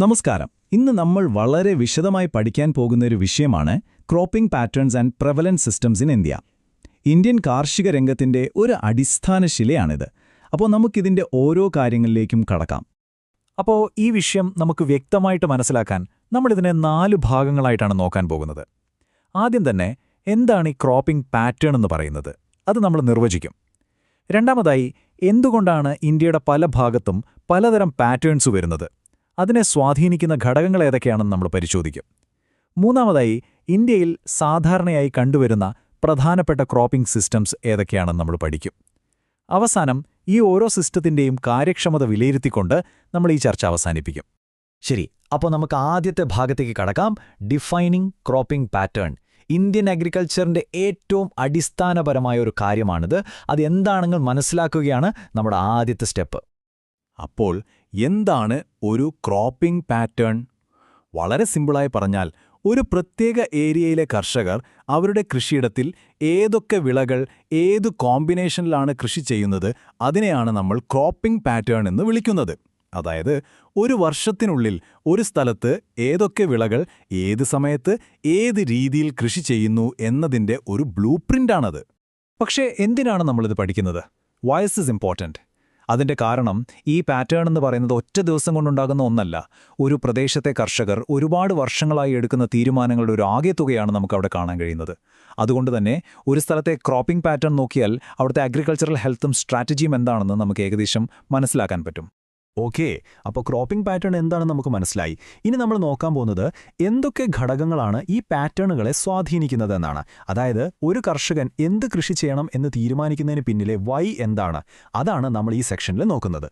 നമസ്കാരം. ഇന്ന് നമ്മൾ വളരെ വിശദമായി പഠിക്കാൻ പോകുന്ന ഒരു വിഷയമാണ് cropping patterns and prevalence systems in India. Indian കാർഷിക രംഗത്തിന്റെ ഒരു അടിസ്ഥാന ശിലയാണിത്. അപ്പോൾ നമുക്കിതിന്റെ ഓരോ കാര്യങ്ങളിലേക്കും കടക്കാം. അപ്പോൾ ഈ വിഷയം നമുക്ക് വ്യക്തമായിട്ട് മനസ്സിലാക്കാൻ നമ്മളിതിനെ 4 ഭാഗങ്ങളായിട്ടാണ് നോക്കാൻ പോകുന്നത്. ആദ്യം തന്നെ എന്താണ് ഈ ക്രോപ്പിംഗ് പാറ്റേൺ എന്ന് പറയുന്നത്, അത് നമ്മൾ നിർവചിക്കും. രണ്ടാമതായി, എന്തുകൊണ്ടാണ് ഇന്ത്യയുടെ പല ഭാഗത്തും പലതരം പാറ്റേൺസ് വരുന്നത്, അതിനെ സ്വാധീനിക്കുന്ന ഘടകങ്ങൾ ഏതൊക്കെയാണെന്ന് നമ്മൾ പരിശോധിക്കും. മൂന്നാമതായി, ഇന്ത്യയിൽ സാധാരണയായി കണ്ടുവരുന്ന പ്രധാനപ്പെട്ട ക്രോപ്പിംഗ് സിസ്റ്റംസ് ഏതൊക്കെയാണെന്ന് നമ്മൾ പഠിക്കും. അവസാനം, ഈ ഓരോ സിസ്റ്റത്തിന്റെയും കാര്യക്ഷമത വിലയിരുത്തിക്കൊണ്ട് നമ്മൾ ഈ ചർച്ച അവസാനിപ്പിക്കും. ശരി, അപ്പോൾ നമുക്ക് ആദ്യത്തെ ഭാഗത്തേക്ക് കടക്കാം. Defining cropping pattern. ഇന്ത്യൻ അഗ്രികൾച്ചറിന്റെ ഏറ്റവും അടിസ്ഥാനപരമായ ഒരു കാര്യമാണിത്. അത് എന്താണെന്ന് മനസ്സിലാക്കുകയാണ് നമ്മുടെ ആദ്യത്തെ സ്റ്റെപ്പ്. അപ്പോൾ എന്താണ് ഒരു ക്രോപ്പിംഗ് പാറ്റേൺ? വളരെ സിമ്പിളായി പറഞ്ഞാൽ, ഒരു പ്രത്യേക ഏരിയയിലെ കർഷകർ അവരുടെ കൃഷിയിടത്തിൽ ഏതൊക്കെ വിളകൾ ഏതു കോമ്പിനേഷനിലാണ് കൃഷി ചെയ്യുന്നത്, അതിനെയാണ് നമ്മൾ ക്രോപ്പിംഗ് പാറ്റേൺ എന്ന് വിളിക്കുന്നത്. അതായത്, ഒരു വർഷത്തിനുള്ളിൽ ഒരു സ്ഥലത്ത് ഏതൊക്കെ വിളകൾ ഏത് സമയത്ത് ഏത് രീതിയിൽ കൃഷി ചെയ്യുന്നു എന്നതിൻ്റെ ഒരു ബ്ലൂ പ്രിന്റാണത്. പക്ഷേ എന്തിനാണ് നമ്മളിത് പഠിക്കുന്നത്? Why is this important? അതിന്റെ കാരണം, ഈ പാറ്റേൺ എന്ന് പറയുന്നത് ഒറ്റ ദിവസം കൊണ്ടുണ്ടാകുന്ന ഒന്നല്ല. ഒരു പ്രദേശത്തെ കർഷകർ ഒരുപാട് വർഷങ്ങളായി എടുക്കുന്ന തീരുമാനങ്ങളുടെ ഒരു ആകെത്തുകയാണ് നമുക്കവിടെ കാണാൻ കഴിയുന്നത്. അതുകൊണ്ടുതന്നെ ഒരു സ്ഥലത്തെ ക്രോപ്പിംഗ് പാറ്റേൺ നോക്കിയാൽ അവിടുത്തെ അഗ്രികൾച്ചറൽ ഹെൽത്തും സ്ട്രാറ്റജിയും എന്താണെന്ന് നമുക്ക് ഏകദേശം മനസ്സിലാക്കാൻ പറ്റും. ഓക്കെ, അപ്പോൾ ക്രോപ്പിംഗ് പാറ്റേൺ എന്താണെന്ന് നമുക്ക് മനസ്സിലായി. ഇനി നമ്മൾ നോക്കാൻ പോകുന്നത് എന്തൊക്കെ ഘടകങ്ങളാണ് ഈ പാറ്റേണുകളെ സ്വാധീനിക്കുന്നതെന്നാണ്. അതായത്, ഒരു കർഷകൻ എന്ത് കൃഷി ചെയ്യണം എന്ന് തീരുമാനിക്കുന്നതിന് പിന്നിലെ വൈ എന്താണ്, അതാണ് നമ്മൾ ഈ സെക്ഷനിൽ നോക്കുന്നത്.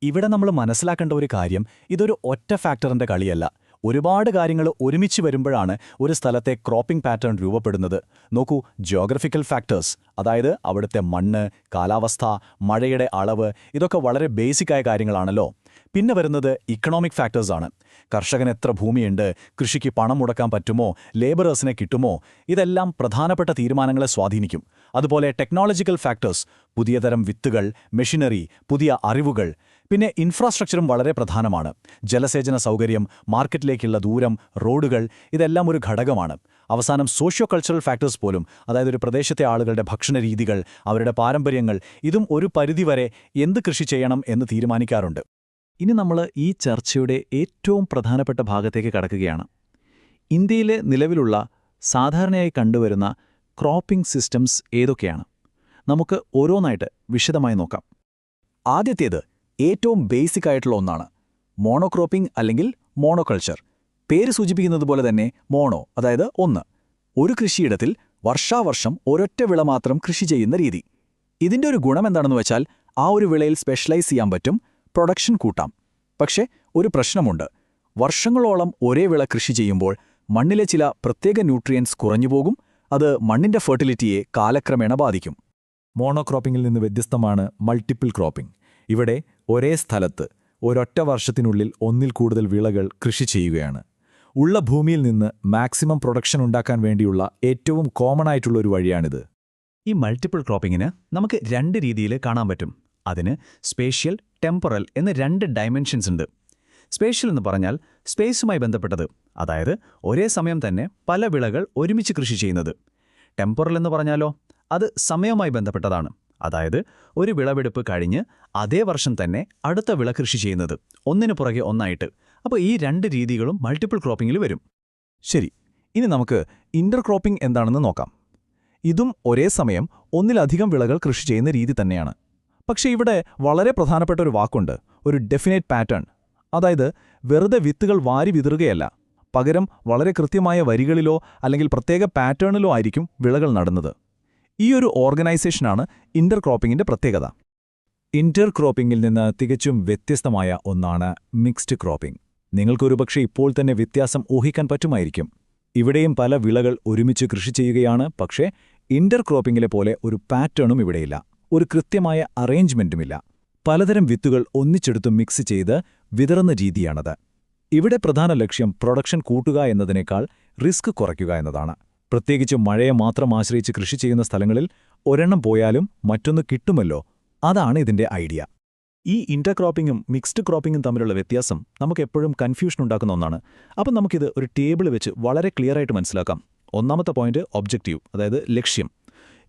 ഇവിടെ നമ്മൾ മനസ്സിലാക്കേണ്ട ഒരു കാര്യം, ഇതൊരു ഒറ്റ ഫാക്ടറിന്റെ കളിയല്ല. ഒരുപാട് കാര്യങ്ങൾ ഒരുമിച്ച് വരുമ്പോഴാണ് ഒരു സ്ഥലത്തെ ക്രോപ്പിംഗ് പാറ്റേൺ രൂപപ്പെടുന്നത്. നോക്കൂ, ജിയോഗ്രഫിക്കൽ ഫാക്ടേഴ്സ്, അതായത് അവിടുത്തെ മണ്ണ്, കാലാവസ്ഥ, മഴയുടെ അളവ്, ഇതൊക്കെ വളരെ ബേസിക്കായ കാര്യങ്ങളാണല്ലോ. പിന്നെ വരുന്നത് ഇക്കണോമിക് ഫാക്ടേഴ്സാണ്. കർഷകന് എത്ര ഭൂമിയുണ്ട്, കൃഷിക്ക് പണം മുടക്കാൻ പറ്റുമോ, ലേബറേഴ്സിനെ കിട്ടുമോ, ഇതെല്ലാം പ്രധാനപ്പെട്ട തീരുമാനങ്ങളെ സ്വാധീനിക്കും. അതുപോലെ ടെക്നോളജിക്കൽ ഫാക്ടേഴ്സ്, പുതിയ തരം വിത്തുകൾ, മെഷീനറി, പുതിയ അറിവുകൾ. പിന്നെ ഇൻഫ്രാസ്ട്രക്ചറും വളരെ പ്രധാനമാണ്. ജലസേചന സൗകര്യം, മാർക്കറ്റിലേക്കുള്ള ദൂരം, റോഡുകൾ, ഇതെല്ലാം ഒരു ഘടകമാണ്. അവസാനം സോഷ്യോ കൾച്ചറൽ ഫാക്ടേഴ്സ് പോലും, അതായത് ഒരു പ്രദേശത്തെ ആളുകളുടെ ഭക്ഷണ രീതികൾ, അവരുടെ പാരമ്പര്യങ്ങൾ, ഇതും ഒരു പരിധിവരെ എന്ത് കൃഷി ചെയ്യണം എന്ന് തീരുമാനിക്കാറുണ്ട്. ഇനി നമ്മൾ ഈ ചർച്ചയുടെ ഏറ്റവും പ്രധാനപ്പെട്ട ഭാഗത്തേക്ക് കടക്കുകയാണ്. ഇന്ത്യയിലെ നിലവിലുള്ള സാധാരണയായി കണ്ടുവരുന്ന ക്രോപ്പിംഗ് സിസ്റ്റംസ് ഏതൊക്കെയാണ്? നമുക്ക് ഓരോന്നായിട്ട് വിശദമായി നോക്കാം. ആദ്യത്തേത് ഏറ്റവും ബേസിക് ആയിട്ടുള്ള ഒന്നാണ് മോണോക്രോപ്പിംഗ് അല്ലെങ്കിൽ മോണോകൾച്ചർ. പേര് സൂചിപ്പിക്കുന്നത് പോലെ തന്നെ മോണോ, അതായത് ഒന്ന്. ഒരു കൃഷിയിടത്തിൽ വർഷാവർഷം ഒരൊറ്റ വിള മാത്രം കൃഷി ചെയ്യുന്ന രീതി. ഇതിൻ്റെ ഒരു ഗുണം എന്താണെന്ന് വെച്ചാൽ, ആ ഒരു വിളയിൽ സ്പെഷ്യലൈസ് ചെയ്യാൻ പറ്റും, പ്രൊഡക്ഷൻ കൂട്ടാം. പക്ഷേ ഒരു പ്രശ്നമുണ്ട്. വർഷങ്ങളോളം ഒരേ വിള കൃഷി ചെയ്യുമ്പോൾ മണ്ണിലെ ചില പ്രത്യേക ന്യൂട്രിയൻസ് കുറഞ്ഞുപോകും. അത് മണ്ണിന്റെ ഫെർട്ടിലിറ്റിയെ കാലക്രമേണ ബാധിക്കും. മോണോക്രോപ്പിംഗിൽ നിന്ന് വ്യത്യസ്തമാണ് മൾട്ടിപ്പിൾ ക്രോപ്പിംഗ്. ഇവിടെ ഒരേ സ്ഥലത്ത് ഒരൊറ്റ വർഷത്തിനുള്ളിൽ ഒന്നിൽ കൂടുതൽ വിളകൾ കൃഷി ചെയ്യുകയാണ്. ഉള്ള ഭൂമിയിൽ നിന്ന് മാക്സിമം പ്രൊഡക്ഷൻ ഉണ്ടാക്കാൻ വേണ്ടിയുള്ള ഏറ്റവും കോമൺ ആയിട്ടുള്ള ഒരു വഴിയാണിത്. ഈ മൾട്ടിപ്പിൾ ക്രോപ്പിങ്ങിന് നമുക്ക് 2 രീതിയിൽ കാണാൻ പറ്റും. അതിന് സ്പേഷ്യൽ, ടെമ്പറൽ എന്ന് 2 ഡയമെൻഷൻസ് ഉണ്ട്. സ്പേഷ്യൽ എന്ന് പറഞ്ഞാൽ സ്പേസുമായി ബന്ധപ്പെട്ടത്, അതായത് ഒരേ സമയം തന്നെ പല വിളകൾ ഒരുമിച്ച് കൃഷി ചെയ്യുന്നത്. ടെമ്പറൽ എന്ന് പറഞ്ഞാലോ, അത് സമയവുമായി ബന്ധപ്പെട്ടതാണ്. അതായത് ഒരു വിളവെടുപ്പ് കഴിഞ്ഞ് അതേ വർഷം തന്നെ അടുത്ത വിള കൃഷി ചെയ്യുന്നത്, ഒന്നിനു പുറകെ ഒന്നായിട്ട്. അപ്പോൾ ഈ 2 രീതികളും മൾട്ടിപ്പിൾ ക്രോപ്പിംഗിൽ വരും. ശരി, ഇനി നമുക്ക് ഇന്റർക്രോപ്പിംഗ് എന്താണെന്ന് നോക്കാം. ഇതും ഒരേ സമയം ഒന്നിലധികം വിളകൾ കൃഷി ചെയ്യുന്ന രീതി തന്നെയാണ്. പക്ഷേ ഇവിടെ വളരെ പ്രധാനപ്പെട്ട ഒരു വാക്കുണ്ട്, ഒരു ഡെഫിനേറ്റ് പാറ്റേൺ. അതായത് വെറുതെ വിത്തുകൾ വാരി വിതറുകയല്ല, പകരം വളരെ കൃത്യമായ വരികളിലോ അല്ലെങ്കിൽ പ്രത്യേക പാറ്റേണിലോ ആയിരിക്കും വിളകൾ നടുന്നത്. ഈ ഒരു ഓർഗനൈസേഷനാണ് ഇന്റർക്രോപ്പിംഗിന്റെ പ്രത്യേകത. ഇന്റർക്രോപ്പിംഗിൽ നിന്ന് തികച്ചും വ്യത്യസ്തമായ ഒന്നാണ് മിക്സ്ഡ് ക്രോപ്പിംഗ്. നിങ്ങൾക്കൊരുപക്ഷെ ഇപ്പോൾ തന്നെ വ്യത്യാസം ഊഹിക്കാൻ പറ്റുമായിരിക്കും. ഇവിടെയും പല വിളകൾ ഒരുമിച്ച് കൃഷി ചെയ്യുകയാണ്. പക്ഷേ ഇന്റർക്രോപ്പിംഗിലെ പോലെ ഒരു പാറ്റേണും ഇവിടെയില്ല, ഒരു കൃത്യമായ അറേഞ്ച്മെന്റുമില്ല. പലതരം വിത്തുകൾ ഒന്നിച്ചെടുത്ത് മിക്സ് ചെയ്ത് വിതറുന്ന രീതിയാണത്. ഇവിടെ പ്രധാന ലക്ഷ്യം പ്രൊഡക്ഷൻ കൂട്ടുക എന്നതിനേക്കാൾ റിസ്ക് കുറയ്ക്കുക എന്നതാണ്. പ്രത്യേകിച്ച് മഴയെ മാത്രം ആശ്രയിച്ച് കൃഷി ചെയ്യുന്ന സ്ഥലങ്ങളിൽ ഒരെണ്ണം പോയാലും മറ്റൊന്ന് കിട്ടുമല്ലോ, അതാണ് ഇതിന്റെ ഐഡിയ. ഈ ഇന്റർക്രോപ്പിംഗും മിക്സ്ഡ് ക്രോപ്പിംഗും തമ്മിലുള്ള വ്യത്യാസം നമുക്ക് എപ്പോഴും കൺഫ്യൂഷൻ ഉണ്ടാക്കുന്ന ഒന്നാണ്. അപ്പം നമുക്കിത് ഒരു ടേബിൾ വെച്ച് വളരെ ക്ലിയറായിട്ട് മനസ്സിലാക്കാം. ഒന്നാമത്തെ പോയിന്റ് ഒബ്ജക്റ്റീവ്, അതായത് ലക്ഷ്യം.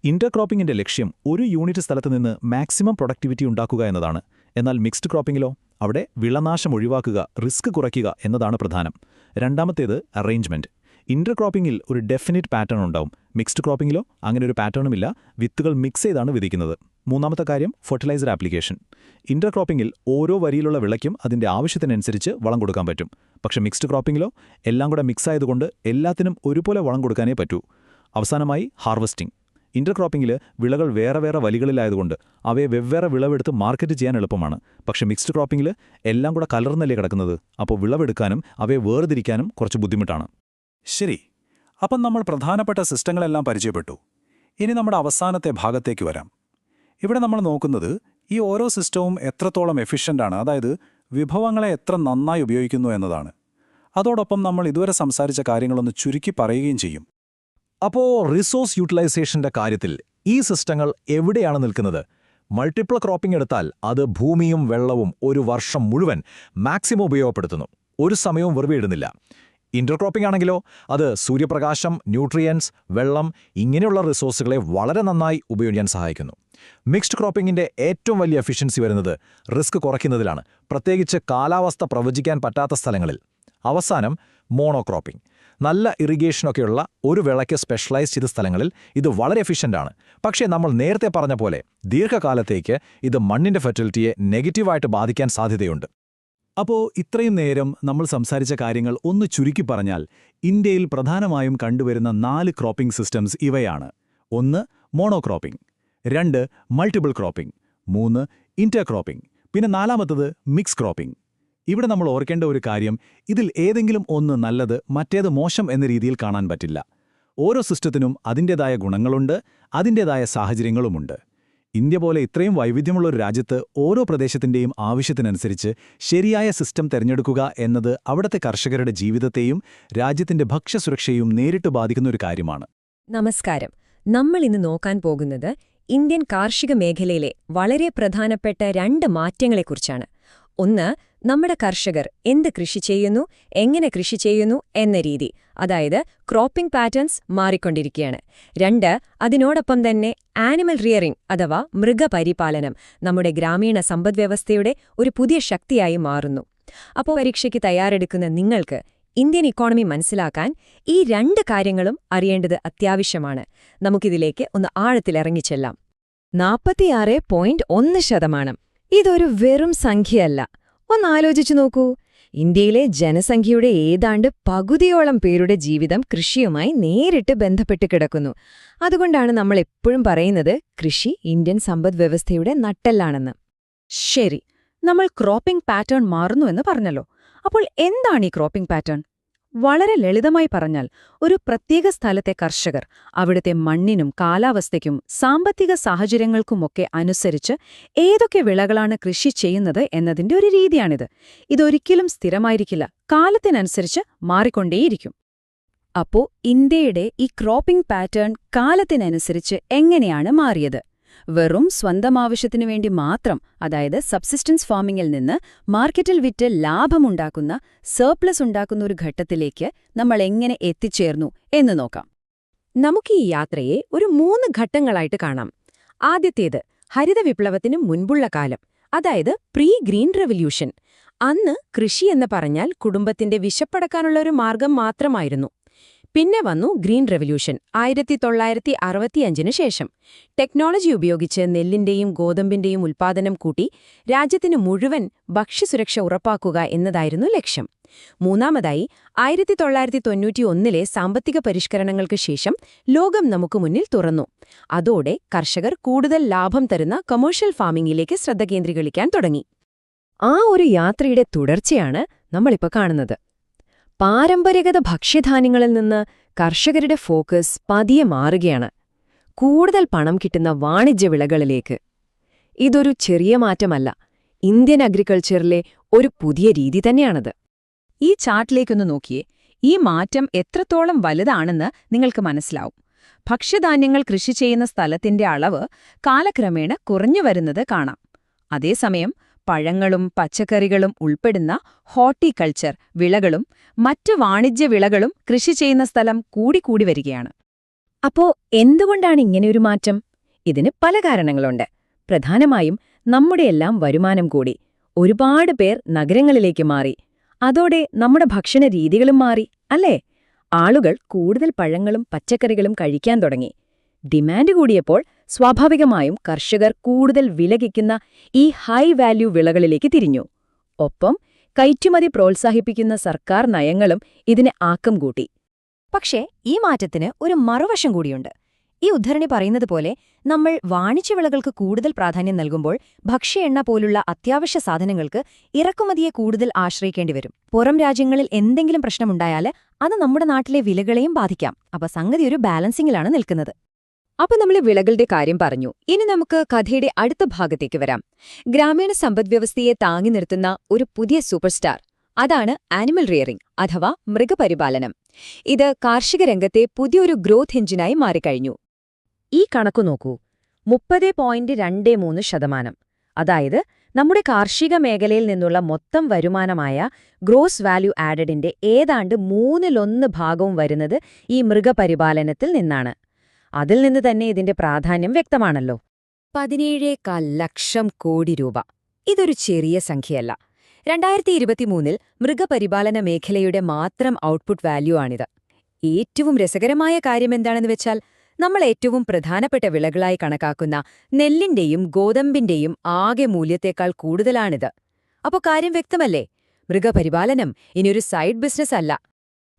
ഇന്റർക്രോപ്പിംഗിന്റെ ലക്ഷ്യം ഒരു യൂണിറ്റ് സ്ഥലത്ത് നിന്ന് മാക്സിമം പ്രൊഡക്ടിവിറ്റി ഉണ്ടാക്കുക എന്നതാണ്. എന്നാൽ മിക്സ്ഡ് ക്രോപ്പിംഗിലോ അവിടെ വിളനാശം ഒഴിവാക്കുക, റിസ്ക് കുറയ്ക്കുക എന്നതാണ് പ്രധാനം. രണ്ടാമത്തേത് അറേഞ്ച്മെന്റ്. ഇന്റർക്രോപ്പിംഗിൽ ഒരു ഡെഫിനിറ്റ് പാറ്റേൺ ഉണ്ടാവും. മിക്സ്ഡ് ക്രോപ്പിംഗിലോ അങ്ങനെ ഒരു പാറ്റേണുമില്ല, വിത്തുകൾ മിക്സ് ചെയ്താണ് വിധിക്കുന്നത്. മൂന്നാമത്തെ കാര്യം ഫെർട്ടിലൈസർ ആപ്ലിക്കേഷൻ. ഇന്റർക്രോപ്പിംഗിൽ ഓരോ വരിയിലുള്ള വിളയ്ക്കും അതിന്റെ ആവശ്യത്തിനനുസരിച്ച് വളം കൊടുക്കാൻ പറ്റും. പക്ഷേ മിക്സ്ഡ് ക്രോപ്പിംഗിലോ എല്ലാം കൂടെ മിക്സ് ആയതുകൊണ്ട് എല്ലാത്തിനും ഒരുപോലെ വളം കൊടുക്കാനേ പറ്റൂ. അവസാനമായി ഹാർവസ്റ്റിംഗ്. ഇന്റർക്രോപ്പിംഗിൽ വിളകൾ വേറെ വേറെ വലികളിലായതുകൊണ്ട് അവയെ വെവ്വേറെ വിളവെടുത്ത് മാർക്കറ്റ് ചെയ്യാൻ എളുപ്പമാണ്. പക്ഷേ മിക്സ്ഡ് ക്രോപ്പിംഗിൽ എല്ലാം കൂടെ കലർന്നല്ലേ കിടക്കുന്നത്, അപ്പോൾ വിളവെടുക്കാനും അവയെ വേർതിരിക്കാനും കുറച്ച് ബുദ്ധിമുട്ടാണ്. ശരി, അപ്പം നമ്മൾ പ്രധാനപ്പെട്ട സിസ്റ്റങ്ങളെല്ലാം പരിചയപ്പെട്ടു. ഇനി നമ്മുടെ അവസാനത്തെ ഭാഗത്തേക്ക് വരാം. ഇവിടെ നമ്മൾ നോക്കുന്നത് ഈ ഓരോ സിസ്റ്റവും എത്രത്തോളം എഫിഷ്യൻ്റാണ്, അതായത് വിഭവങ്ങളെ എത്ര നന്നായി ഉപയോഗിക്കുന്നു എന്നതാണ്. അതോടൊപ്പം നമ്മൾ ഇതുവരെ സംസാരിച്ച കാര്യങ്ങളൊന്ന് ചുരുക്കി പറയുകയും ചെയ്യും. അപ്പോൾ റിസോഴ്സ് യൂട്ടിലൈസേഷന്റെ കാര്യത്തിൽ ഈ സിസ്റ്റങ്ങൾ എവിടെയാണ് നിൽക്കുന്നത്? മൾട്ടിപ്പിൾ ക്രോപ്പിംഗ് എടുത്താൽ അത് ഭൂമിയും വെള്ളവും ഒരു വർഷം മുഴുവൻ മാക്സിമം ഉപയോഗപ്പെടുത്തുന്നു, ഒരു സമയവും വെറുതെ ഇടുന്നില്ല. ഇന്റർക്രോപ്പിംഗ് ആണെങ്കിലോ അത് സൂര്യപ്രകാശം, ന്യൂട്രിയൻസ്, വെള്ളം ഇങ്ങനെയുള്ള റിസോഴ്സുകളെ വളരെ നന്നായി ഉപയോഗിക്കാൻ സഹായിക്കുന്നു. മിക്സ്ഡ് ക്രോപ്പിംഗിന്റെ ഏറ്റവും വലിയ എഫിഷ്യൻസി വരുന്നത് റിസ്ക് കുറയ്ക്കുന്നതിലാണ്, പ്രത്യേകിച്ച് കാലാവസ്ഥ പ്രവചിക്കാൻ പറ്റാത്ത സ്ഥലങ്ങളിൽ. അവസാനം മോണോക്രോപ്പിംഗ്. നല്ല ഇറിഗേഷനൊക്കെയുള്ള ഒരു വിളയ്ക്ക് സ്പെഷ്യലൈസ് ചെയ്ത സ്ഥലങ്ങളിൽ ഇത് വളരെ എഫിഷ്യൻ്റാണ്. പക്ഷേ നമ്മൾ നേരത്തെ പറഞ്ഞ പോലെ ദീർഘകാലത്തേക്ക് ഇത് മണ്ണിന്റെ ഫെർട്ടിലിറ്റിയെ നെഗറ്റീവായിട്ട് ബാധിക്കാൻ സാധ്യതയുണ്ട്. അപ്പോൾ ഇത്രയും നേരം നമ്മൾ സംസാരിച്ച കാര്യങ്ങൾ ഒന്ന് ചുരുക്കി പറഞ്ഞാൽ ഇന്ത്യയിൽ പ്രധാനമായും കണ്ടുവരുന്ന 4 ക്രോപ്പിംഗ് സിസ്റ്റംസ് ഇവയാണ്. 1 മോണോക്രോപ്പിംഗ്, 2 മൾട്ടിപ്പിൾ ക്രോപ്പിംഗ്, 3 ഇന്റർക്രോപ്പിംഗ്, പിന്നെ 4ാമത്തത് മിക്സ് ക്രോപ്പിംഗ്. ഇവിടെ നമ്മൾ ഓർക്കേണ്ട ഒരു കാര്യം, ഇതിൽ ഏതെങ്കിലും ഒന്ന് നല്ലത് മറ്റേത് മോശം എന്ന രീതിയിൽ കാണാൻ പറ്റില്ല. ഓരോ സിസ്റ്റത്തിനും അതിൻ്റേതായ ഗുണങ്ങളുണ്ട്, അതിൻ്റേതായ സാഹചര്യങ്ങളുമുണ്ട്. ഇന്ത്യ പോലെ ഇത്രയും വൈവിധ്യമുള്ള ഒരു രാജ്യത്ത് ഓരോ പ്രദേശത്തിൻ്റെയും ആവശ്യത്തിനനുസരിച്ച് ശരിയായ സിസ്റ്റം തിരഞ്ഞെടുക്കുക എന്നത് അവിടുത്തെ കർഷകരുടെ ജീവിതത്തെയും രാജ്യത്തിന്റെ ഭക്ഷ്യസുരക്ഷയും നേരിട്ട് ബാധിക്കുന്ന ഒരു കാര്യമാണ്. നമസ്കാരം. നമ്മൾ ഇന്ന് നോക്കാൻ പോകുന്നത് ഇന്ത്യൻ കാർഷിക മേഖലയിലെ വളരെ പ്രധാനപ്പെട്ട 2 മാറ്റങ്ങളെക്കുറിച്ചാണ്. ഒന്ന്, നമ്മുടെ കർഷകർ എന്ത് കൃഷി ചെയ്യുന്നു, എങ്ങനെ കൃഷി ചെയ്യുന്നു എന്ന രീതി, അതായത് ക്രോപ്പിംഗ് പാറ്റേൺസ് മാറിക്കൊണ്ടിരിക്കുകയാണ്. 2, അതിനോടൊപ്പം തന്നെ ആനിമൽ റിയറിംഗ് അഥവാ മൃഗപരിപാലനം നമ്മുടെ ഗ്രാമീണ സമ്പദ്വ്യവസ്ഥയുടെ ഒരു പുതിയ ശക്തിയായി മാറുന്നു. അപ്പോൾ പരീക്ഷയ്ക്ക് തയ്യാറെടുക്കുന്ന നിങ്ങൾക്ക് ഇന്ത്യൻ ഇക്കോണമി മനസ്സിലാക്കാൻ ഈ 2 കാര്യങ്ങളും അറിയേണ്ടത് അത്യാവശ്യമാണ്. നമുക്കിതിലേക്ക് ഒന്ന് ആഴത്തിലിറങ്ങിച്ചെല്ലാം. 46.1%. ഇതൊരു വെറും സംഖ്യയല്ല. ഒന്നാലോചിച്ചു നോക്കൂ. ഇന്ത്യയിലെ ജനസംഖ്യയുടെ ഏതാണ്ട് പകുതിയോളം പേരുടെ ജീവിതം കൃഷിയുമായി നേരിട്ട് ബന്ധപ്പെട്ട് കിടക്കുന്നു. അതുകൊണ്ടാണ് നമ്മൾ എപ്പോഴും പറയുന്നത് കൃഷി ഇന്ത്യൻ സമ്പദ്വ്യവസ്ഥയുടെ നട്ടെല്ലാണെന്ന്. ശരി, നമ്മൾ ക്രോപ്പിംഗ് പാറ്റേൺ മാറുന്നു എന്ന് പറഞ്ഞല്ലോ. അപ്പോൾ എന്താണ് ഈ ക്രോപ്പിംഗ് പാറ്റേൺ? വളരെ ലളിതമായി പറഞ്ഞാൽ, ഒരു പ്രത്യേക സ്ഥലത്തെ കർഷകർ അവിടുത്തെ മണ്ണിനും കാലാവസ്ഥയ്ക്കും സാമ്പത്തിക സാഹചര്യങ്ങൾക്കുമൊക്കെ അനുസരിച്ച് ഏതൊക്കെ വിളകളാണ് കൃഷി ചെയ്യുന്നത് എന്നതിന്റെ ഒരു രീതിയാണിത്. ഇതൊരിക്കലും സ്ഥിരമായിരിക്കില്ല, കാലത്തിനനുസരിച്ച് മാറിക്കൊണ്ടേയിരിക്കും. അപ്പോ ഇന്ത്യയുടെ ഈ ക്രോപ്പിംഗ് പാറ്റേൺ കാലത്തിനനുസരിച്ച് എങ്ങനെയാണ് മാറിയത്? വെറും സ്വന്തം ആവശ്യത്തിനു വേണ്ടി മാത്രം, അതായത് സബ്സിസ്റ്റൻസ് ഫാമിംഗിൽ നിന്ന് മാർക്കറ്റിൽ വിറ്റ് ലാഭമുണ്ടാക്കുന്ന, സർപ്ലസ് ഉണ്ടാക്കുന്ന ഒരു ഘട്ടത്തിലേക്ക് നമ്മൾ എങ്ങനെ എത്തിച്ചേർന്നു എന്ന് നോക്കാം. നമുക്ക് ഈ യാത്രയെ ഒരു 3 ഘട്ടങ്ങളായിട്ട് കാണാം. ആദ്യത്തേത് ഹരിത വിപ്ലവത്തിന് മുൻപുള്ള കാലം, അതായത് പ്രീ ഗ്രീൻ റെവല്യൂഷൻ. അന്ന് കൃഷി എന്ന് പറഞ്ഞാൽ കുടുംബത്തിന്റെ വിശപ്പടക്കാനുള്ള ഒരു മാർഗം മാത്രമായിരുന്നു. പിന്നെ വന്നു ഗ്രീൻ റെവല്യൂഷൻ 1965 ശേഷം. ടെക്നോളജി ഉപയോഗിച്ച് നെല്ലിന്റെയും ഗോതമ്പിന്റെയും ഉൽപ്പാദനം കൂട്ടി രാജ്യത്തിന് മുഴുവൻ ഭക്ഷ്യസുരക്ഷ ഉറപ്പാക്കുക എന്നതായിരുന്നു ലക്ഷ്യം. മൂന്നാമതായി 1991 സാമ്പത്തിക പരിഷ്കരണങ്ങൾക്ക് ശേഷം ലോകം നമുക്ക് മുന്നിൽ തുറന്നു. അതോടെ കർഷകർ കൂടുതൽ ലാഭം തരുന്ന കൊമേഴ്ഷ്യൽ ഫാമിംഗിലേക്ക് ശ്രദ്ധ കേന്ദ്രീകരിക്കാൻ തുടങ്ങി. ആ ഒരു യാത്രയുടെ തുടർച്ചയാണ് നമ്മളിപ്പോൾ കാണുന്നത്. പാരമ്പര്യഗത ഭക്ഷ്യധാന്യങ്ങളിൽ നിന്ന് കർഷകരുടെ ഫോക്കസ് പതിയെ മാറുകയാണ്, കൂടുതൽ പണം കിട്ടുന്ന വാണിജ്യ വിളകളിലേക്ക്. ഇതൊരു ചെറിയ മാറ്റമല്ല, ഇന്ത്യൻ അഗ്രികൾച്ചറിലെ ഒരു പുതിയ രീതി തന്നെയാണത്. ഈ ചാർട്ടിലേക്കൊന്ന് നോക്കിയേ. ഈ മാറ്റം എത്രത്തോളം വലുതാണെന്ന് നിങ്ങൾക്ക് മനസ്സിലാവും. ഭക്ഷ്യധാന്യങ്ങൾ കൃഷി ചെയ്യുന്ന സ്ഥലത്തിന്റെ അളവ് കാലക്രമേണ കുറഞ്ഞു വരുന്നത് കാണാം. അതേസമയം പഴങ്ങളും പച്ചക്കറികളും ഉൾപ്പെടുന്ന ഹോർട്ടിക്കൾച്ചർ വിളകളും മറ്റു വാണിജ്യ വിളകളും കൃഷി ചെയ്യുന്ന സ്ഥലം കൂടിക്കൂടി വരികയാണ്. അപ്പോ എന്തുകൊണ്ടാണ് ഇങ്ങനെയൊരു മാറ്റം? ഇതിന് പല കാരണങ്ങളുണ്ട്. പ്രധാനമായും നമ്മുടെയെല്ലാം വരുമാനം കൂടി. ഒരുപാട് പേർ നഗരങ്ങളിലേക്ക് മാറി. അതോടെ നമ്മുടെ ഭക്ഷണ രീതികളും മാറി, അല്ലേ? ആളുകൾ കൂടുതൽ പഴങ്ങളും പച്ചക്കറികളും കഴിക്കാൻ തുടങ്ങി. ഡിമാൻഡ് കൂടിയപ്പോൾ സ്വാഭാവികമായും കർഷകർ കൂടുതൽ വിലകിക്കുന്ന ഈ ഹൈ വാല്യൂ വിളകളിലേക്ക് തിരിഞ്ഞു. ഒപ്പം കയറ്റുമതി പ്രോത്സാഹിപ്പിക്കുന്ന സർക്കാർ നയങ്ങളും ഇതിന് ആക്കം കൂട്ടി. പക്ഷേ ഈ മാറ്റത്തിന് ഒരു മറുവശം കൂടിയുണ്ട്. ഈ ഉദ്ധരണി പറയുന്നത് പോലെ നമ്മൾ വാണിജ്യവിളകൾക്ക് കൂടുതൽ പ്രാധാന്യം നൽകുമ്പോൾ ഭക്ഷ്യ എണ്ണ പോലുള്ള അത്യാവശ്യ സാധനങ്ങൾക്ക് ഇറക്കുമതിയെ കൂടുതൽ ആശ്രയിക്കേണ്ടി വരും. പുറം രാജ്യങ്ങളിൽ എന്തെങ്കിലും പ്രശ്നമുണ്ടായാൽ അത് നമ്മുടെ നാട്ടിലെ വിലകളെയും ബാധിക്കാം. അപ്പൊ സംഗതി ഒരു ബാലൻസിംഗിലാണ് നിൽക്കുന്നത്. അപ്പൊ നമ്മൾ വിളകളുടെ കാര്യം പറഞ്ഞു. ഇനി നമുക്ക് കഥയുടെ അടുത്ത ഭാഗത്തേക്ക് വരാം. ഗ്രാമീണ സമ്പദ്വ്യവസ്ഥയെ താങ്ങി നിർത്തുന്ന ഒരു പുതിയ സൂപ്പർസ്റ്റാർ. അതാണ് ആനിമൽ റിയറിംഗ് അഥവാ മൃഗപരിപാലനം. ഇത് കാർഷിക രംഗത്തെ പുതിയൊരു ഗ്രോത്ത് എഞ്ചിനായി മാറിക്കഴിഞ്ഞു. ഈ കണക്കു നോക്കൂ, 30.23%. അതായത് നമ്മുടെ കാർഷിക മേഖലയിൽ നിന്നുള്ള മൊത്തം വരുമാനമായ ഗ്രോസ് വാല്യൂ ആഡഡിന്റെ ഏതാണ്ട് 1/3 ഭാഗവും വരുന്നത് ഈ മൃഗപരിപാലനത്തിൽ നിന്നാണ്. അതിൽ നിന്ന് തന്നെ ഇതിന്റെ പ്രാധാന്യം വ്യക്തമാണല്ലോ. 17 ലക്ഷം കോടി രൂപ. ഇതൊരു ചെറിയ സംഖ്യയല്ല. 2023 മൃഗപരിപാലന മേഖലയുടെ മാത്രം ഔട്ട്പുട്ട് വാല്യൂ ആണിത്. ഏറ്റവും രസകരമായ കാര്യമെന്താണെന്ന് വെച്ചാൽ നമ്മൾ ഏറ്റവും പ്രധാനപ്പെട്ട വിളകളായി കണക്കാക്കുന്ന നെല്ലിന്റെയും ഗോതമ്പിന്റെയും ആകെ മൂല്യത്തേക്കാൾ കൂടുതലാണിത്. അപ്പോ കാര്യം വ്യക്തമല്ലേ? മൃഗപരിപാലനം ഇനിയൊരു സൈഡ് ബിസിനസ് അല്ല.